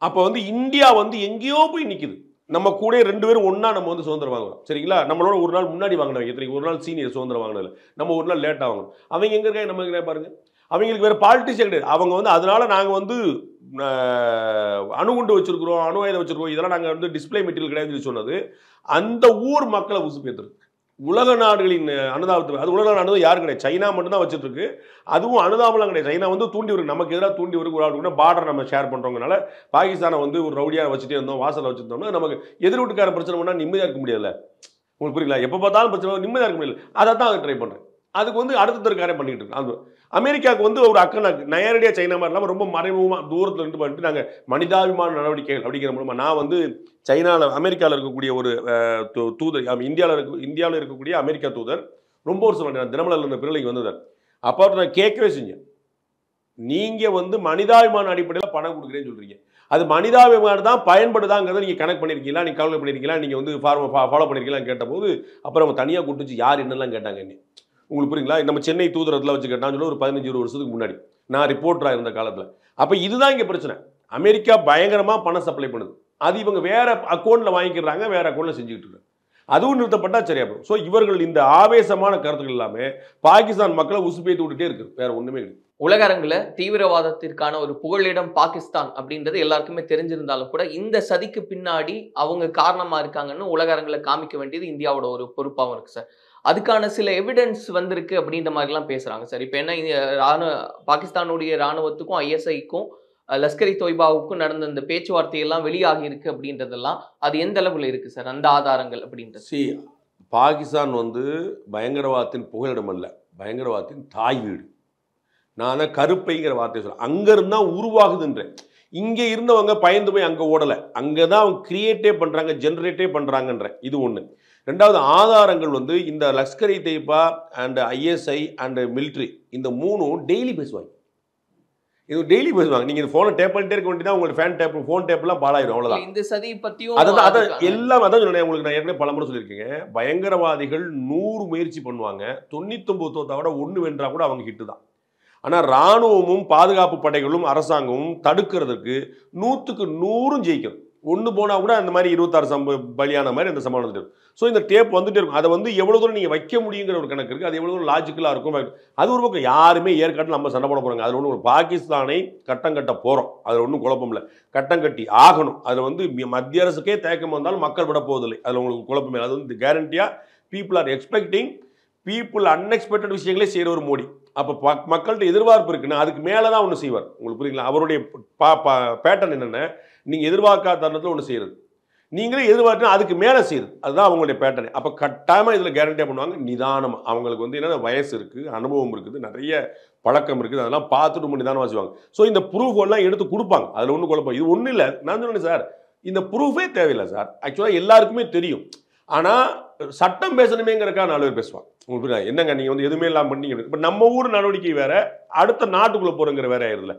S1: அப்போ வந்து இந்தியா வந்து எங்கேயோ போய் நிற்குது. நம்ம கூட 2 பேரும் ஒன்றா நம்ம வந்து சுதந்திரம் வாங்குறோம். சரிங்களா? நம்மளோட ஒரு நாள் முன்னாடி வாங்கினவங்க எத்தனை, ஒரு நாள் சீனியர் சுதந்திரம் வாங்கினதில்ல, நம்ம ஒரு நாள் லேட்டாக வாங்கணும். அவங்க எங்கே இருக்காங்க, நம்ம எங்கே பாருங்க. அவங்களுக்கு வேறு பாலிட்டிக்ஸே கிடையாது. அவங்க வந்து அதனால நாங்கள் வந்து அணுகுண்டு வச்சிருக்கிறோம், அணு ஆயுதம் வச்சிருக்கோம், இதெல்லாம் நாங்கள் வந்து டிஸ்பிளே மெட்டீரியல் கிடையாதுன்னு சொன்னது அந்த ஊர் மக்களை உசுப்பேற்றுறது. உலக நாடுகளின் அனுதாபத்தை, அது உலக நாடு யாரும் கிடையாது, சைனா மட்டும் தான் வச்சுட்டு இருக்கு. அதுவும் அனுதாபம்லாம் கிடையாது. சைனா வந்து தூண்டி வரும், நமக்கு எதிராக தூண்டி வரும். ஒரு ஆளுக்குன்னா பார்டர் நம்ம ஷேர் பண்ணுறவங்கனால பாகிஸ்தானை வந்து ஒரு ரவுடியாக வச்சுட்டே இருந்தோம், வாசலில் வச்சுருந்தோம்னா நமக்கு எதிர் வீட்டுக்கார பிரச்சனை பண்ணால் நிம்மதியாக இருக்க முடியல. உங்களுக்கு புரியல? எப்போ பார்த்தாலும் பிரச்சனை, நிம்மதியாக இருக்க முடியல. அதை தான் அதை ட்ரை பண்ணுறேன். அதுக்கு வந்து அடுத்த காரியம் பண்ணிட்டு இருக்கு. அது அமெரிக்காவுக்கு வந்து ஒரு அக்கறை நேரடியாக சைனா மாதிரி இல்லாமல் ரொம்ப மறைமுகமாக தூரத்தில் இருந்து பண்ணிட்டு நாங்கள் மனிதாபிமான நடவடிக்கைகள் அப்படிங்கிற மூலமாக நான் வந்து சைனாவில் அமெரிக்காவில் இருக்கக்கூடிய ஒரு தூதர், இந்தியாவில் இருக்கக்கூடிய அமெரிக்கா தூதர் ரொம்ப வருஷம் தினமலரில் இருந்த பிறகு வந்ததார். அப்போ நான் கேட்கவே செஞ்சேன், நீங்கள் வந்து மனிதாபிமான அடிப்படையில் பணம் கொடுக்குறேன்னு சொல்கிறீங்க, அது மனிதாபிமானம் தான் பயன்படுதாங்கிறத நீங்கள் கனெக்ட் பண்ணியிருக்கீங்களா, நீங்கள் கவலை பண்ணியிருக்கீங்களா, நீங்கள் வந்து ஃபாலோ பண்ணியிருக்கீங்களான்னு கேட்டபோது அப்புறம் அவங்க தனியாக கூப்பிட்டு யார் என்னெல்லாம் கேட்டாங்க என்ன. உங்களுக்கு புரியுங்களா? நம்ம சென்னை தூதரத்தில் வச்சு கேட்டான்னு சொல்லி ஒரு 15-20 வருஷத்துக்கு முன்னாடி நான் ரிப்போர்ட்டராக இருந்த காலத்தில். அப்போ இதுதான் இங்கே பிரச்சனை. அமெரிக்கா பயங்கரமாக பணம் சப்ளை பண்ணுது, அது இவங்க வேற அக்கௌண்ட்டில் வாங்கிக்கிறாங்க, வேற அக்கௌண்ட்டில் செஞ்சுக்கிட்டு இருக்காங்க. அதுவும் நிறுத்தப்பட்டால் சரியா போகும். ஸோ இவர்கள் இந்த ஆவேசமான கருத்துக்கள் எல்லாமே பாகிஸ்தான் மக்களை உசுப்பேத்தி விட்டுட்டே இருக்கு, வேற ஒன்றுமே கிடையாது.
S4: உலக அரங்குல தீவிரவாதத்திற்கான ஒரு புகலிடம் பாகிஸ்தான் அப்படின்றது எல்லாருக்குமே தெரிஞ்சிருந்தாலும் கூட இந்த சதிக்கு பின்னாடி அவங்க காரணமா இருக்காங்கன்னு உலக அரங்குல காமிக்க வேண்டியது இந்தியாவோட ஒரு பொறுப்பாகவும் இருக்கு சார். அதுக்கான சில எவிடன்ஸ் வந்திருக்கு அப்படின்ற மாதிரிலாம் பேசுறாங்க சார். இப்போ என்ன பாகிஸ்தானுடைய ராணுவத்துக்கும் ISIக்கும் லஷ்கர்-இ தொய்பாவுக்கும் நடந்த இந்த பேச்சுவார்த்தையெல்லாம் வெளியாகி இருக்கு அப்படின்றதெல்லாம் அது எந்த அளவுல இருக்கு சார் அந்த ஆதாரங்கள் அப்படின்றது?
S1: பாகிஸ்தான் வந்து பயங்கரவாதத்தின் புகலிடம் அல்ல, பயங்கரவாதத்தின் தாய் வீடு. நான் கருப்பைங்கிற வார்த்தையை சொல்றேன். அங்கிருந்து தான் உருவாகுதுன்றேன். இங்கே இருந்தவங்க பயந்து போய் அங்கே ஓடலை, அங்கே தான் அவங்க கிரியேட்டே பண்ணுறாங்க, ஜென்ரேட்டே பண்ணுறாங்கன்ற இது ஒன்று. ரெண்டாவது ஆதாரங்கள் வந்து இந்த Lashkar-e Taiba and ISI and military இந்த மூணும் டெய்லி பேசுவாங்க. இது டெய்லி பேசுவாங்க. நீங்கள் இந்த ஃபோனை டேப் பண்ணிட்டே இருக்க வேண்டியதான், உங்களுக்கு ஃபேன் டேப் ஃபோன் டேப்லாம் பாலாயிரும், அவ்வளோதான்.
S4: இந்த சதி பற்றியும்
S1: அதான் எல்லாம் அதான் சொன்னேன் உங்களுக்கு. நான் ஏற்கனவே பலமுறை சொல்லியிருக்கேங்க, பயங்கரவாதிகள் 100 முயற்சி பண்ணுவாங்க, 99 தவிர 1 வென்றா கூட அவங்க ஹிட்டு தான். ஆனால் இராணுவமும் பாதுகாப்பு படைகளும் அரசாங்கமும் தடுக்கிறதுக்கு 100க்கு 100 ஜெயிக்கும். 1 போனால் கூட அந்த மாதிரி 26 பலியான மாதிரி அந்த சம்பவம் வந்துட்டு இருக்கும். ஸோ இந்த டேப் வந்துட்டு இருக்கும். அதை வந்து எவ்வளோ தூரம் நீங்கள் வைக்க முடியுங்கிற ஒரு கணக்கு இருக்குது. அது எவ்வளோ தூரம் லாஜிக்கலாக இருக்கும். அது ஒரு பக்கம். யாருமே ஏற்காட்டில் நம்ம சண்டை போட போகிறாங்க. அதில் ஒன்று பாகிஸ்தானை கட்டம் கட்ட போகிறோம், அதில் ஒன்றும் குழப்பம் இல்லை. கட்டம் கட்டி ஆகணும். அதில் வந்து மத்திய அரசுக்கே தேக்கம் வந்தாலும் மக்கள் விட போவதில்லை, அதில் உங்களுக்கு குழப்பமே. அது வந்து கேரண்டியாக people are expecting, people unexpected விஷயங்களே செய்கிற ஒரு மோடி. அப்போ மக்கள்கிட்ட எதிர்பார்ப்பு இருக்குன்னா அதுக்கு மேலே தான் ஒன்று செய்வார். உங்களுக்கு புரியுங்களா? அவருடைய பேட்டர்ன் என்னென்ன, நீங்கள் எதிர்பார்க்காத தருணத்தில் ஒன்று செய்கிறது, நீங்களே எதிர்பார்த்தா அதுக்கு மேலே செய்யுது, அதுதான் அவங்களுடைய பேட்டர்ன். அப்போ கட்டாயமாக இதில் கேரண்டியாக பண்ணுவாங்க. நிதானமாக அவங்களுக்கு வந்து என்னென்ன வயசு இருக்குது, அனுபவம் இருக்குது, நிறைய பழக்கம் இருக்குது, அதெல்லாம் பார்த்துட்டு ரொம்ப நிதானமாக செய்வாங்க. ஸோ இந்த ப்ரூஃப் எல்லாம் எடுத்து கொடுப்பாங்க, அதில் ஒன்றும் குழப்பம். இது ஒன்றும் இல்லை. நான் சொன்னேன் சார், இந்த ப்ரூஃபே தேவையில்லை சார். ஆக்சுவலாக எல்லாருக்குமே தெரியும். ஆனால் சட்டம் பேசணுமேங்கிறக்கா 4 பேர் பேசுவாங்க. உங்களுக்கு என்னங்க நீங்கள் வந்து எதுவுமே இல்லாமல் பண்ணீங்க. இப்போ நம்ம ஊர் நடவடிக்கை வேற, அடுத்த நாட்டுக்குள்ளே போகிறங்கிற வேற ஆயிருதுல,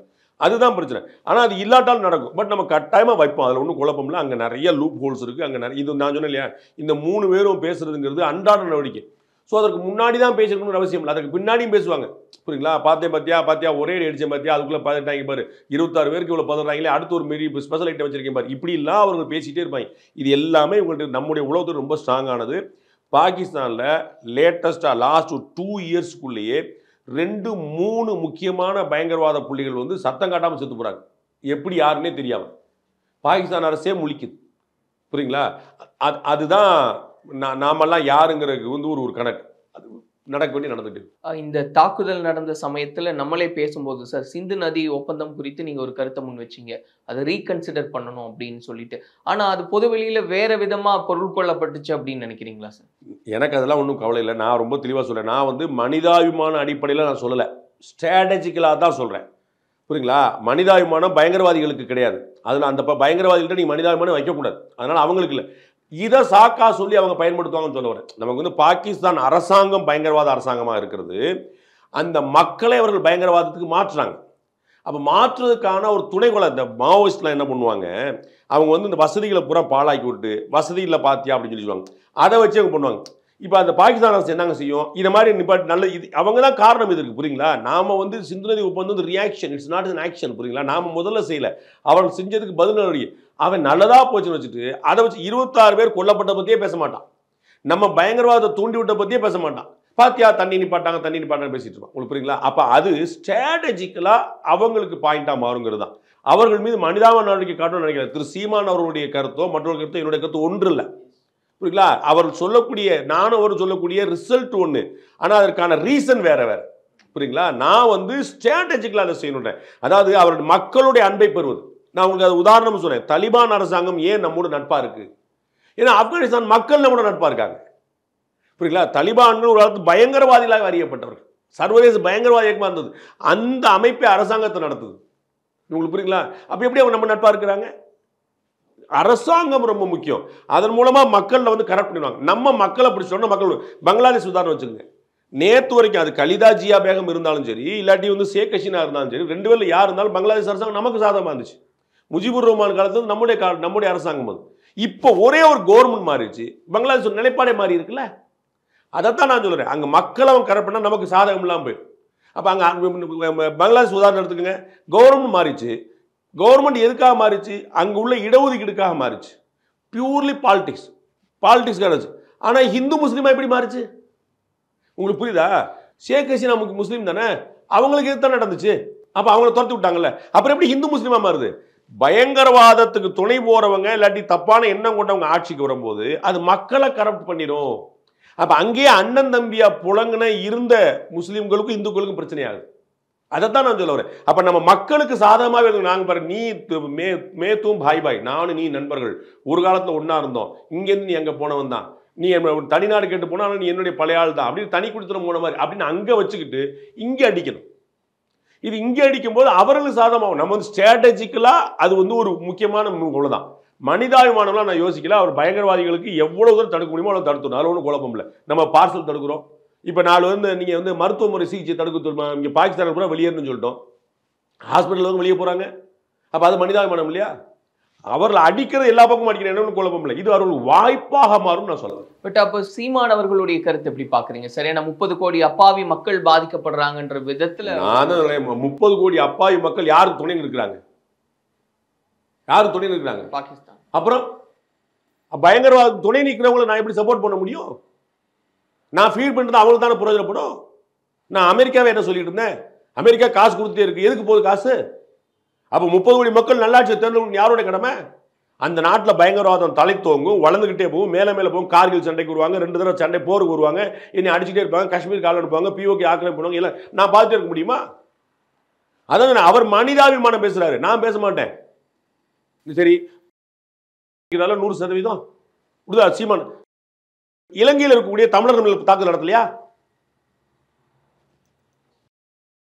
S1: அதுதான் பிரச்சனை. ஆனால் அது இல்லாட்டாலும் நடக்கும். பட் நம்ம கட்டாயமாக வைப்போம், அதில் ஒன்றும் குழப்பம் இல்லை. அங்கே நிறைய லூப் ஹோல்ஸ் இருக்குது. அங்கே நிறைய இது நான் சொன்னேன் இல்லையா, இந்த 3 பேரும் பேசுறதுங்கிறது அன்றாட நடவடிக்கை. ஸோ அதற்கு முன்னாடி தான் பேசணும்னு அவசியம் இல்லை, அதுக்கு பின்னாடியும் பேசுவாங்க. புரியுங்களா? பார்த்தியா ஒரே அடிச்சேன் பார்த்தியா, அதுக்குள்ளே பார்த்துட்டாங்க பாரு, 26 பேருக்கு இவ்வளோ பதறாங்களே, அடுத்து ஒரு மாரி ஸ்பெஷல் ஐட்டம் வச்சிருக்கேன் பாரு, இப்படிலாம் அவர்கள் பேசிகிட்டே இருப்பாங்க. இது எல்லாமே இவங்கள்ட்ட நம்முடைய உலகத்தில் ரொம்ப ஸ்ட்ராங்கானது. பாகிஸ்தானில் லேட்டஸ்ட்டாக லாஸ்ட் 2 இயர்ஸ்க்குள்ளேயே 2-3 முக்கியமான பயங்கரவாத புள்ளிகள் வந்து சத்தம் காட்டாமல் செத்து போகிறாங்க. எப்படி யாருன்னே தெரியாமல் பாகிஸ்தான் அரசே முழிக்குது. புரியுங்களா? அதுதான் நாமெல்லாம் யாருங்கிறதுக்கு வந்து ஒரு கணக்கு. அது நடக்க வேண்டி நடந்துட்டு.
S4: இந்த தாக்குதல் நடந்த சமயத்துல நம்மளே பேசும்போது சார், சிந்து நதி ஒப்பந்தம் குறித்து நீங்க ஒரு கருத்தை முன் வச்சீங்க, அதை ரீகன்சிடர் பண்ணணும் அப்படின்னு சொல்லிட்டு. ஆனா அது பொதுவெளியில வேற விதமா பொருள் கொள்ளப்பட்டுச்சு அப்படின்னு நினைக்கிறீங்களா சார்? எனக்கு
S1: அதெல்லாம் ஒன்றும் கவலை இல்லை. நான் ரொம்ப தெளிவாக சொல்றேன். நான் வந்து மனிதாபிமான அடிப்படையில் நான் சொல்லலை, ஸ்ட்ராட்டஜிக்கலாக தான் சொல்றேன். புரியுங்களா? மனிதாபிமானம் பயங்கரவாதிகளுக்கு கிடையாது. அதில் அந்த பயங்கரவாதிகள்கிட்ட நீங்கள் மனிதாபிமானம் வைக்கக்கூடாது. அதனால அவங்களுக்கு இல்லை, இதை சாக்கா சொல்லி அவங்க பயன்படுத்துவாங்கன்னு சொல்ல வரேன். நமக்கு வந்து பாகிஸ்தான் அரசாங்கம் பயங்கரவாத அரசாங்கமாக இருக்கிறது, அந்த மக்களை அவர்கள் பயங்கரவாதத்துக்கு மாற்றுறாங்க. அப்போ மாற்றுறதுக்கான ஒரு துணைக்கோள இந்த மாவோயிஸ்ட்லாம் என்ன பண்ணுவாங்க, அவங்க வந்து இந்த வசதிகளை பூரா பாழாக்கி விட்டு வசதியில் பார்த்தியா அப்படின்னு சொல்லி சொல்லுவாங்க. அதை வச்சு அவங்க பண்ணுவாங்க. இப்போ அந்த பாகிஸ்தான் அரசு என்னங்க செய்யும், இந்த மாதிரி நிப்பாட்டி நல்ல இது அவங்க தான் காரணம் இது இருக்குது. புரியுங்களா? நாம் வந்து சிந்து நதி ஒப்பந்தம் வந்து reaction, it's not an action. புரியுங்களா? நாம் முதல்ல செய்யலை, அவர்கள் செஞ்சதுக்கு பதில் நடவடிக்கை. அவன் நல்லதா போச்சுன்னு வச்சுட்டு அதை வச்சு 26 பேர் கொல்லப்பட்ட பற்றியே பேச மாட்டான், நம்ம பயங்கரவாதத்தை தூண்டி விட்ட பற்றியே பேச மாட்டான். பாத்தியா தண்ணி நிப்பாட்டாங்க பேசிட்டு இருப்பான். உங்களுக்கு புரியுங்களா? அப்போ அது ஸ்ட்ராட்டஜிக்கலாக அவங்களுக்கு பாயிண்டாக மாறுங்கிறது தான். அவர்கள் மீது மனிதாபிமான நடவடிக்கை காட்டணும்னு நினைக்கிறேன். திரு சீமான் அவர்களுடைய கருத்தோ மற்றொரு கருத்தோ என்னுடைய கருத்து ஒன்று இல்லை. புரியுங்களா? அவர் சொல்லக்கூடிய நானும் அவர் சொல்லக்கூடிய ரிசல்ட் ஒன்று, ஆனால் அதற்கான ரீசன் வேற வேற. புரியுங்களா? நான் வந்து ஸ்ட்ராட்டஜிக்கலாக அதை செய்யணுன்றேன். அதாவது அவருடைய மக்களுடைய அன்பை பெறுவது. நான் உங்களுக்கு அது உதாரணம் சொன்னேன். தலிபான் அரசாங்கம் ஏன் நம்மோட நட்பா இருக்கு? ஏன்னா ஆப்கானிஸ்தான் மக்கள் நம்மோட நட்பா இருக்காங்க. புரியுங்களா? தலிபான்கள் ஒரு காலத்து பயங்கரவாதிகளாக அறியப்பட்டவர்கள், சர்வதேச பயங்கரவாத இயக்கமாக இருந்தது. அந்த அமைப்பை அரசாங்கத்தை நடத்துது. உங்களுக்கு புரியுங்களா? அப்ப எப்படி அவங்க நம்ம நட்பா இருக்கிறாங்க? அரசாங்கம் ரொம்ப முக்கியம். அதன் மூலமா மக்கள்ல வந்து கரெக்ட் பண்ணிடுவாங்க. நம்ம மக்களை பிடிச்சோம்னா மக்கள். பங்களாதேஷ் உதாரணம் வச்சுக்கோங்க. நேற்று வரைக்கும் அது கலிதா ஜியா பேகம் இருந்தாலும் சரி, இல்லாட்டி வந்து ஷேக் ஹசீனா இருந்தாலும் சரி, 2 பேர்ல யார் இருந்தாலும் பங்களாதேஷ் அரசாங்கம் நமக்கு சாதகமாக இருந்துச்சு. முஜிபுர் ரஹ்மான் காலத்துல நம்முடைய அரசாங்கம் அது. இப்போ ஒரே ஒரு கவர்மெண்ட் மாறிடுச்சு, பங்களாதேஷ் நிலைப்பாடே மாறி இருக்குல்ல. அதைத்தான் நான் சொல்றேன். அங்க மக்களை அவன் கரெக்ட் பண்ணா நமக்கு சாதகம் இல்லாமல் போயிடும். அப்ப அங்க பங்களாதேஷ் உதாரணம் எடுத்துக்கோங்க. கவர்மெண்ட் மாறிச்சு. கவர்மெண்ட் எதுக்காக மாறிச்சு? அங்கே உள்ள இடஒதுக்கீடுக்காக மாறிச்சு. பியூர்லி பாலிடிக்ஸ் கிடைச்சு. ஆனால் ஹிந்து முஸ்லீமா எப்படி மாறிச்சு? உங்களுக்கு புரியுதா? ஷேக் ஹசீனா முஸ்லீம் தானே, அவங்களுக்கு எதுதான் நடந்துச்சு. அப்போ அவங்கள துரத்தி விட்டாங்கல்ல. அப்புறம் எப்படி ஹிந்து முஸ்லீமா மாறுது? பயங்கரவாதத்துக்கு துணை போறவங்க இல்லாட்டி தப்பான எண்ணம் கொண்டவங்க ஆட்சிக்கு வரும்போது அது மக்களை கரப்ட் பண்ணிடும். அப்போ அங்கேயே அண்ணன் தம்பியா புலங்கின இருந்த முஸ்லீம்களுக்கும் இந்துக்களுக்கும் பிரச்சனையாகுது. அதைத்தான் நான் சொல்ல வரேன். அப்போ நம்ம மக்களுக்கு சாதகமாகவே நாங்கள் பாரு, நீ மேத்தும் பாய் பாய், நானும் நீ நண்பர்கள், ஒரு காலத்தில் ஒன்றா இருந்தோம், இங்கேருந்து நீ எங்கே போனவன் தான், நீ தனிநாடு கேட்டு போனால் நீ என்னுடைய பழைய ஆள் தான் அப்படின்னு தனி கொடுத்துட போன மாதிரி அப்படின்னு அங்கே வச்சுக்கிட்டு இங்கே அடிக்கணும். இது இங்கே அடிக்கும்போது அவர்களுக்கு சாதகமாகும். நம்ம வந்து ஸ்ட்ராட்டஜிக்கலாக அது வந்து ஒரு முக்கியமான அவ்வளோதான். மனிதாபிமானம்லாம் நான் யோசிக்கல. அவர் பயங்கரவாதிகளுக்கு எவ்வளோ தூரம் தடுக்க முடியுமோ அவ்வளோ தடுத்துடும். அதில் ஒன்றும் குழப்பம் இல்லை. நம்ம பார்சல் தடுக்கிறோம். இப்போ நாலு வந்து நீங்கள் வந்து மருத்துவ முறை சிகிச்சை தடுக்க இங்கே பாகிஸ்தான் கூட வெளியேறணும்னு சொல்லிட்டோம். ஹாஸ்பிட்டல் வந்து வெளியே போகிறாங்க. அப்போ அது மனிதாபிமானம் இல்லையா? அவர்களை அடிக்கிறது எல்லா பக்கமும் அடிக்கிறேன், என்ன குழப்பம் இல்லை. இது அவர்கள் வாய்ப்பாக மாறும் நான் சொல்லுவேன்.
S4: பட் அப்போ சீமான் அவர்களுடைய கருத்து எப்படி பாக்குறீங்க? சரியா, 30 கோடி அப்பாவி மக்கள் பாதிக்கப்படுறாங்கன்ற விதத்துல
S1: நான் 30 கோடி அப்பாவி மக்கள் யாருக்கு துணை இருக்கிறாங்க? யாருக்கு துணை இருக்கிறாங்க?
S4: பாகிஸ்தான்.
S1: அப்புறம் பயங்கரவாத துணை நிற்கிறவங்களை நான் எப்படி சப்போர்ட் பண்ண முடியும்? நான் ஃபீல் பண்ணுறது அவங்களுக்கு தானே பிரயோஜனப்படும். நான் அமெரிக்காவே என்ன சொல்லிட்டு இருந்தேன்? அமெரிக்கா காசு கொடுத்துட்டே இருக்கு, எதுக்கு போகுது காசு? அப்போ 30 கோடி மக்கள் நல்லாட்சியை தேர்ந்தெடுக்கணும் யாரோட கடமை? அந்த நாட்டில் பயங்கரவாதம் தலை தோங்கும், வளர்ந்துக்கிட்டே போகும், மேலே மேலே போகும். கார்கில் சண்டைக்கு வருவாங்க, 2 தடவை சண்டை போருக்கு வருவாங்க, என்னை அடிச்சுட்டே இருப்பாங்க, காஷ்மீர் கால் எடுப்பாங்க, பிஓகே ஆக்கிரமிப்பு பண்ணுவாங்க. இல்லை நான் பார்த்துட்டே இருக்க முடியுமா? அதான் அவர் மனிதாபிமானம் பேசுறாரு, நான் பேச மாட்டேன். சரி 100% விடுதா சீமான் இலங்கையில் இருக்கக்கூடிய தமிழர்கள் தாக்குதல் நடத்தலையா?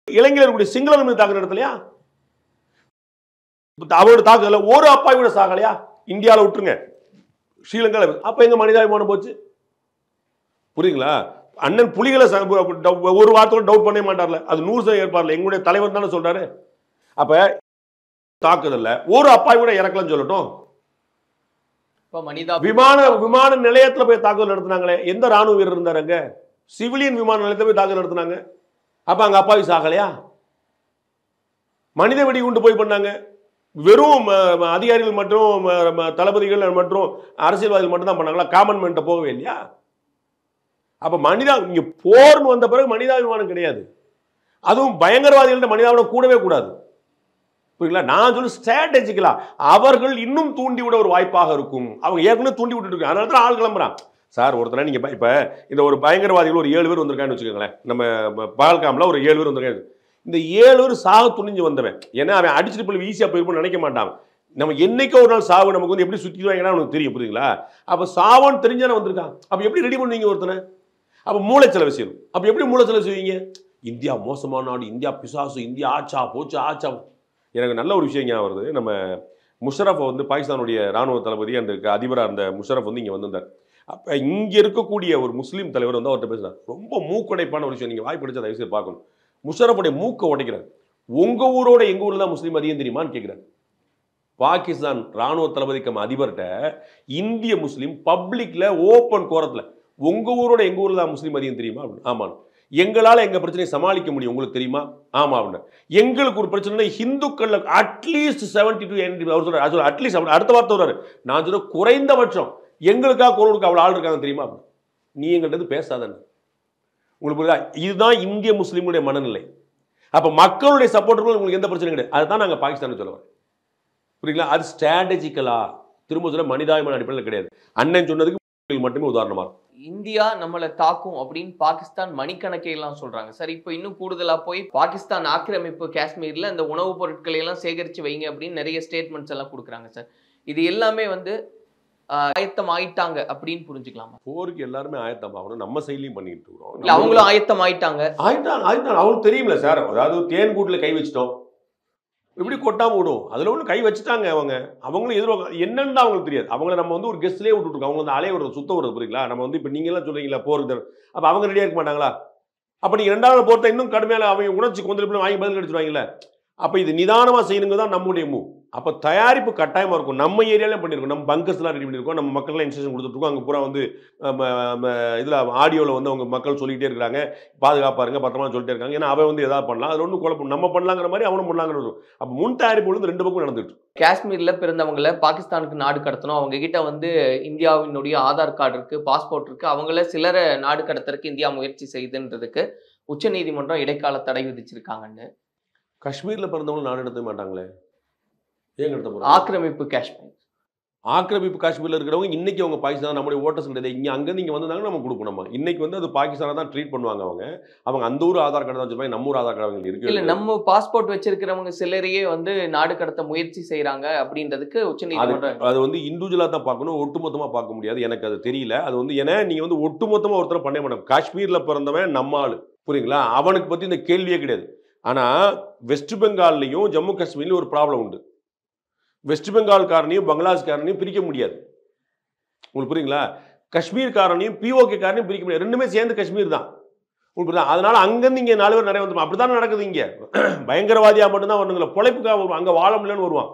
S1: இலங்கையில் இருக்கக்கூடிய சிங்களர்கள் மீது தாக்குதல் நடத்தலையா? அவரோட தாக்குதல ஒரு அப்பாவி கூட சாகலையா? இந்தியாவில் விட்டுருங்க, ஸ்ரீலங்காவில். அப்ப எங்க மனிதாபிமானம் போச்சு? புரியுங்களா? அண்ணன் புலிகளை ஒரு வார்த்தையோட டவுட் பண்ணவே மாட்டார்ல, அது 100% ஏற்பார்ல. எங்களுடைய தலைவர் தானே சொல்றாரு. அப்ப தாக்குதல்ல ஒரு அப்பாவி கூட இறக்கலன்னு சொல்லட்டும். விமான நிலையத்தில் போய் தாக்குதல் நடத்தினாங்களே, எந்த ராணுவ வீரர் இருந்தார் அங்க? சிவிலியன் விமான நிலையத்தில் போய் தாக்குதல் நடத்தினாங்க. அப்ப அங்க அப்பாவி சாகலையா? மனித வெடிகுண்டு போய் பண்ணாங்க. வெறும் அதிகாரிகள் மற்றும் தளபதிகள் மற்றும் அரசியல்வாதிகள் மட்டும் தான் பண்ணாங்களா? காமன் மேன்ட்ட போகவே இல்லையா? அப்ப இங்க போர்னு வந்த பிறகு மனிதாபிமானம் கிடையாது. அதுவும் பயங்கரவாதிகள்ட்ட மனிதாபிமானம் கூடவே கூடாது. புரியுங்களா? நான் சொல்லு ஸ்ட்ராட்டஜிக்கலா அவர்கள் இன்னும் தூண்டி விட ஒரு வாய்ப்பாக இருக்கும். அவங்க ஏற்கனவே தூண்டி விட்டுட்டு இருக்காங்க. அதனால தான் ஆள் கிளம்புறான். சார் ஒருத்தர நீங்க இப்ப இந்த ஒரு பயங்கரவாதிகள் ஒரு 7 பேர் வந்திருக்கான்னு வச்சுக்கோங்களேன். நம்ம பகல்காம்ல ஒரு 7 பேர் வந்திருக்காங்க. இந்த 7 பேர் சாக துணிஞ்சு வந்தவன். ஏன்னா அவன் அடிச்சுட்டு போய் ஈஸியா போயிருப்போம்னு நினைக்க மாட்டான். நம்ம என்னைக்கு ஒரு நாள் சாவு நமக்கு வந்து எப்படி சுத்திடுவாங்கன்னா அவனுக்கு தெரியும். புரியுங்களா? அப்ப சாவான்னு தெரிஞ்சானே வந்திருக்கான். அப்ப எப்படி ரெடி பண்ணுவீங்க ஒருத்தனை? அப்ப மூளைச்செலவு செய்யணும். அப்ப எப்படி மூளைச்செலவு செய்வீங்க? இந்தியா மோசமான நாடு, இந்தியா பிசாசு, இந்தியா ஆச்சா போச்சு ஆச்சா. எனக்கு நல்ல ஒரு விஷயம் ஞாபகம் வருது. நம்ம முஷரஃபை வந்து பாகிஸ்தானுடைய ராணுவ தளபதி அந்த அதிபராக இருந்த முஷரஃப் வந்து இங்கே வந்திருந்தார். அப்போ இங்கே இருக்கக்கூடிய ஒரு முஸ்லீம் தலைவர் வந்து அவர்கிட்ட பேசுகிறார். ரொம்ப மூக்குடைப்பான ஒரு விஷயம், நீங்கள் வாய்ப்பு படிச்சா தயவு செய்து பார்க்கணும். முஷரஃபுடைய மூக்கை உடைக்கிறார். உங்கள் ஊரோட எங்கள் ஊரில் தான் முஸ்லீம் அதிகம் தெரியுமான்னு கேட்குறாரு. பாகிஸ்தான் ராணுவ தளபதிக்கு அதிபர்கிட்ட இந்திய முஸ்லீம் பப்ளிக்ல ஓப்பன் கோரத்தில் உங்கள் ஊரோட எங்கள் ஊரில் தான் முஸ்லீம் அதிகம் தெரியுமா அப்படின்னு. ஆமாம். எங்களால் எங்கள் பிரச்சனையை சமாளிக்க முடியும், உங்களுக்கு தெரியுமா? ஆமாம் அப்படின்னு. எங்களுக்கு ஒரு பிரச்சனை ஹிந்துக்கள் அட்லீஸ்ட் 70 to 80 அவர் சொல்றாரு. அட்லீஸ்ட் அடுத்த வார்த்தை வர்றாரு. நான் சொல்ற குறைந்தபட்சம் எங்களுக்காக குரலுக்கு அவ்வளோ ஆள் இருக்காங்க தெரியுமா? நீ எங்கள்கிட்ட பேசாதன்னு. உங்களுக்கு புரியுதா? இதுதான் இந்திய முஸ்லீமுடைய மனநிலை. அப்போ மக்களுடைய சப்போர்ட்டர்கள் உங்களுக்கு எந்த பிரச்சனையும் கிடையாது. அதுதான் நாங்கள் பாகிஸ்தான் சொல்ல வரேன். புரியுங்களா? அது ஸ்ட்ராட்டஜிக்கலா திரும்ப சொல்ல மனிதாபிமான அடிப்படையில் கிடையாது. அண்ணன் சொன்னதுக்கு மட்டுமே உதாரணமா இருக்கும்.
S4: இந்தியா நம்மளை தாக்கும் அப்படின்னு பாகிஸ்தான் மணிக்கணக்கையெல்லாம் சொல்றாங்க. சார் இப்போ இன்னும் கூடுதலா போய் பாகிஸ்தான் ஆக்கிரமிப்பு காஷ்மீர்ல இந்த உணவுப் பொருட்களை எல்லாம் சேகரித்து வைங்க அப்படின்னு நிறைய ஸ்டேட்மெண்ட்ஸ் எல்லாம் கொடுக்குறாங்க. சார் இது எல்லாமே வந்து ஆயத்தம் ஆயிட்டாங்க அப்படின்னு புரிஞ்சுக்கலாமா?
S1: போருக்கு எல்லாருமே ஆயத்தம் ஆகணும். நம்ம செயலையும் பண்ணிட்டு இருக்கோம்.
S4: இல்ல அவங்களும் ஆயத்தம் ஆயிட்டாங்க.
S1: அவங்களுக்கு தெரியுமில்ல சார். அதாவது தேன் கூட்டுல கை வச்சிட்டோம், இப்படி கொட்டாம விடும். அதுல ஒண்ணு கை வச்சுட்டாங்க. அவங்களும் எதிர்பார்க்க என்னன்னு தான் அவங்களுக்கு தெரியாது. அவங்கள நம்ம வந்து ஒரு கெஸ்ட்லேயே விட்டுருக்கோம். அவங்க வந்து அலைய விடுறது சுத்த வருது. புரியுங்களா? நம்ம வந்து இப்ப நீங்க எல்லாம் சொல்றீங்களா போருக்கு, அப்ப அவங்க ரெடியா இருக்க மாட்டாங்களா? அப்ப நீங்க 2வது போர்த்த இன்னும் கடுமையான அவங்க உணர்ச்சி கொந்தளிப்பு வாங்கி பதில் கிடைச்சிருவாங்கல்ல. அப்ப இது நிதானமா செய்யணுங்க தான் நம்முடைய மூவ். அப்ப தயாரிப்பு கட்டாயமா இருக்கும். நம்ம ஏரியாலே பண்ணிருக்கோம். நம்ம பங்கர்ஸ் எல்லாம் ரெடி பண்ணிருக்கோம். நம்ம மக்கள்லாம் இன்ஸ்ட்ரக்ஷன் கொடுத்துருக்கோம். அங்க பூரா வந்து இதுல ஆடியோல வந்து அவங்க மக்கள் சொல்லிட்டே இருக்காங்க, பாதுகாப்பா இருங்க பத்திரமா சொல்லிட்டே இருக்காங்க. ஏன்னா அவன் வந்து ஏதாவது பண்ணலாம், அதுல ஒன்றும் குழப்பம் நம்ம பண்ணலாங்கிற மாதிரி அவனும் பண்ணலாங்கிறது. அப்ப முன் தயாரிப்பு வந்து 2 பக்கம் நடந்துட்டு.
S4: காஷ்மீர்ல பிறந்தவங்களை பாகிஸ்தானுக்கு நாடு கடத்தணும், அவங்க கிட்ட வந்து இந்தியாவினுடைய ஆதார் கார்டு இருக்கு, பாஸ்போர்ட் இருக்கு, அவங்கள சிலர நாடு கடத்துறதுக்கு இந்தியா முயற்சி செய்துன்றதுக்கு உச்சநீதிமன்றம் இடைக்கால தடை விதிச்சிருக்காங்கன்னு.
S1: காஷ்மீர்ல பிறந்தவங்க நாடு நடத்த மாட்டாங்களே, ஏன் கடத்த போறாங்க?
S4: ஆக்கிரமிப்பு காஷ்மீர்
S1: ஆக்கிரமிப்பு காஷ்மீரில் இருக்கிறவங்க இன்னைக்கு அவங்க பாகிஸ்தான் நம்முடைய ஓட்டர்ஸ் கிடையாது. இங்கே அங்கேருந்து இங்கே வந்தாங்கன்னா நம்ம கொடுப்போம். நம்ம இன்னைக்கு வந்து அது பாகிஸ்தானை தான் ட்ரீட் பண்ணுவாங்க. அவங்க அந்த ஊர் ஆதார் கார்டு தான் வச்சிருப்பாங்க, நம்ம ஊர் ஆதார் கார்டு அவங்க இருக்கு.
S4: இல்ல நம்ம பாஸ்போர்ட் வச்சிருக்கிறவங்க சிலரையே வந்து நாடு கடத்த முயற்சி செய்யறாங்க அப்படின்றதுக்கு உச்சநீதிமன்றம்
S1: அது வந்து இண்டிவிஜுவலா தான் பார்க்கணும், ஒட்டுமொத்தமா பார்க்க முடியாது. எனக்கு அது தெரியல. அது வந்து ஏன்னா நீங்க வந்து ஒட்டுமொத்தமா ஒருத்தர் பண்ண மாட்டோம். காஷ்மீர்ல பிறந்தவன் நம்ம ஆளு, புரியுங்களா? அவனுக்கு பத்தி இந்த கேள்வியே கிடையாது. ஆனா வெஸ்ட் பெங்கால்லையும் ஜம்மு காஷ்மீர்லயும் ஒரு ப்ராப்ளம் உண்டு. வெஸ்ட் பெங்கால்காரனையும் பங்களாதேஷ்காரனையும் பிரிக்க முடியாது. உங்களுக்கு புரியுங்களா? காஷ்மீர்காரனையும் பிஓகே காரனையும் பிரிக்க முடியாது. ரெண்டுமே சேர்ந்து காஷ்மீர் தான். உங்களுக்கு அதனால அங்கிருந்து இங்கே 4 பேர் நிறைய வந்துடும். அப்படிதான் நடக்குது. இங்கே பயங்கரவாதியா மட்டும்தான் வரணுங்களா, பொழைப்புக்காக வருவான், அங்கே வாழ முடியலன்னு வருவான்.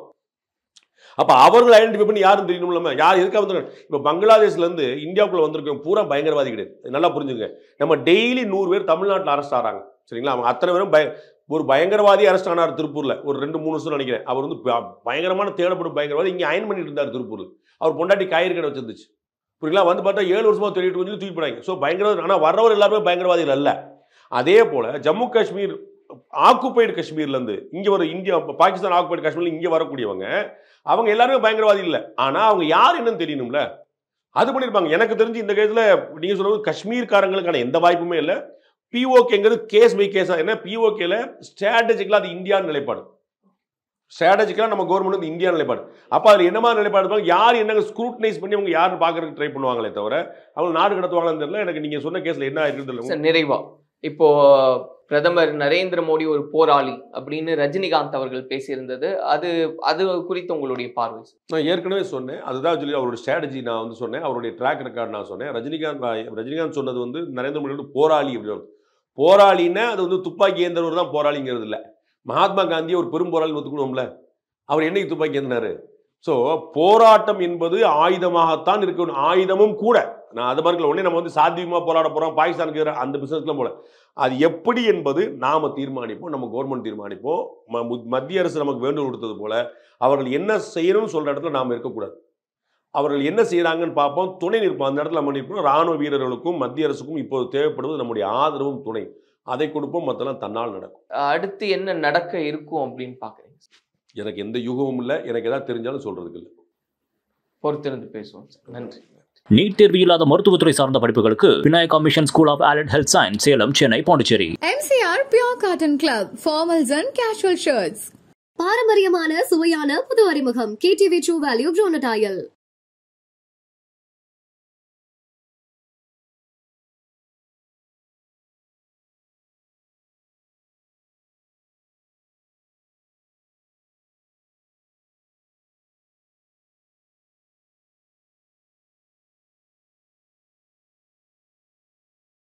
S1: அப்போ அவர்கள் ஐடென்டிஃபை பண்ணி யாரும் தெரியணும் இல்லாம யார் எதுக்காக வந்துருக்காங்க. இப்போ பங்களாதேஷ்ல இருந்து இந்தியாவுக்குள்ள வந்திருக்கோம் பூரா பயங்கரவாதி கிடையாது. நல்லா புரிஞ்சுங்க. நம்ம டெய்லி 100 பேர் தமிழ்நாட்டில் அரெஸ்ட் ஆகிறாங்க, சரிங்களா? அவங்க அத்தனை பேரும் ஒரு பயங்கரவாதி அரெஸ்ட் ஆனார் திருப்பூர்ல ஒரு 2-3 வருஷம் நினைக்கிறேன். அவர் வந்து பயங்கரமான தேடப்படும் பயங்கரவாதி இங்கே அயன் பண்ணிட்டு இருந்தார் திருப்பூர்ல. அவர் பொண்டாட்டி காய்கறி கடை வச்சிருந்துச்சு, புரியுங்களா? வந்து பார்த்தா 7 வருஷமா தேடிட்டு கொஞ்சம் தூக்கி போனாங்க. ஸோ பயங்கரவாதி. ஆனால் வர்றவர் எல்லாருமே பயங்கரவாதிகள் அல்ல. அதே போல ஜம்மு காஷ்மீர் ஆக்குபைடு காஷ்மீர்ல இருந்து இங்க ஒரு இந்தியா பாகிஸ்தான் ஆக்குபைடு காஷ்மீர்ல இங்க வரக்கூடியவங்க அவங்க எல்லாருமே பயங்கரவாதி இல்லை. ஆனா அவங்க யார் என்னன்னு தெரியணும்ல, அது பண்ணிருப்பாங்க. எனக்கு தெரிஞ்சு இந்த கேஸ்ல நீங்க சொல்றது காஷ்மீர்காரங்களுக்கான எந்த வாய்ப்புமே இல்லை. பிஓகேங்கிறது கேஸ் பை கேஸா. என்ன பிஓகேல ஸ்ட்ராட்டஜிக்கலா அது இந்தியா நிலைப்பாடு, ஸ்ட்ராட்டஜிக்கலா நம்ம கவர்மெண்ட் இந்தியா நிலைப்பாடு. அப்ப அதுல என்ன மாதிரி நிலைப்பாடு இருப்பாங்க, யார் என்ன ஸ்க்ரூட்டனைஸ் பண்ணி அவங்க யாருன்னு பாக்குறதுக்கு ட்ரை பண்ணுவாங்களே தவிர அவங்க நாடு கடத்துவாங்கன்னு தெரியல. எனக்கு நீங்க சொன்ன கேஸ்ல என்ன ஆயிருக்கு
S4: நிறைவா இப்போ பிரதமர் நரேந்திர மோடி ஒரு போராளி அப்படின்னு ரஜினிகாந்த் அவர்கள் பேசியிருந்தது, அது குறித்து உங்களுடைய பார்வை?
S1: நான் ஏற்கனவே சொன்னேன். அதுதான் சொல்லி அவருடைய ஸ்ட்ராட்டஜி நான் வந்து சொன்னேன், அவருடைய ட்ராக் ரெக்கார்ட் நான் சொன்னேன். ரஜினிகாந்த் சொன்னது வந்து நரேந்திர மோடி போராளி அப்படின்னு. போராளின்னா அது வந்து துப்பாக்கி ஏந்தவர் தான் போராளிங்கிறது இல்லை. மகாத்மா காந்தி ஒரு பெரும் போராளி ஒத்துக்கணும்ல, அவர் என்னைக்கு துப்பாக்கி ஏந்தினாரு? ஸோ போராட்டம் என்பது ஆயுதமாகத்தான் இருக்கணும், ஆயுதமும் கூட. நான் அது மாதிரி உடனே நம்ம வந்து சாத்தியமாக போராட போகிறோம் பாகிஸ்தானுக்கு அந்த பிசினஸ்லாம் போல. அது எப்படி என்பது நாம தீர்மானிப்போம், நம்ம கவர்மெண்ட் தீர்மானிப்போம். மத்திய அரசு நமக்கு வேண்டுகோள் கொடுத்தது போல அவர்கள் என்ன செய்யணும்னு சொல்ற இடத்துல நாம் இருக்கக்கூடாது. அவர்கள் என்ன செய்யறாங்கன்னு பார்ப்போம், துணை நிற்போம். அந்த இடத்துல நம்ம நிற்போம். ராணுவ வீரர்களுக்கும் மத்திய அரசுக்கும் இப்போது தேவைப்படுவது நம்முடைய ஆதரவும் துணை. அதை கொடுப்போம், மற்றெல்லாம் தன்னால் நடக்கும்.
S4: அடுத்து என்ன நடக்க இருக்கும் அப்படின்னு பாக்குறீங்க?
S1: எனக்கு எந்த யுகமும் இல்லை, எனக்கு ஏதாவது தெரிஞ்சாலும் சொல்றதுக்கு இல்லை.
S4: பொறுத்திருந்து பேசுவோம். நன்றி.
S5: நீட் தேர்வு இல்லாத மருத்துவத்துறை சார்ந்த படிப்புகளுக்கு Vinayaka mission school of allied health science, Salem, Chennai, Pondicherry.
S3: MCR Pure Cotton Club, formals and casual shirts.
S2: பாரம்பரியமான சுவையான புது அறிமுகம் KTV True Value Bronadile.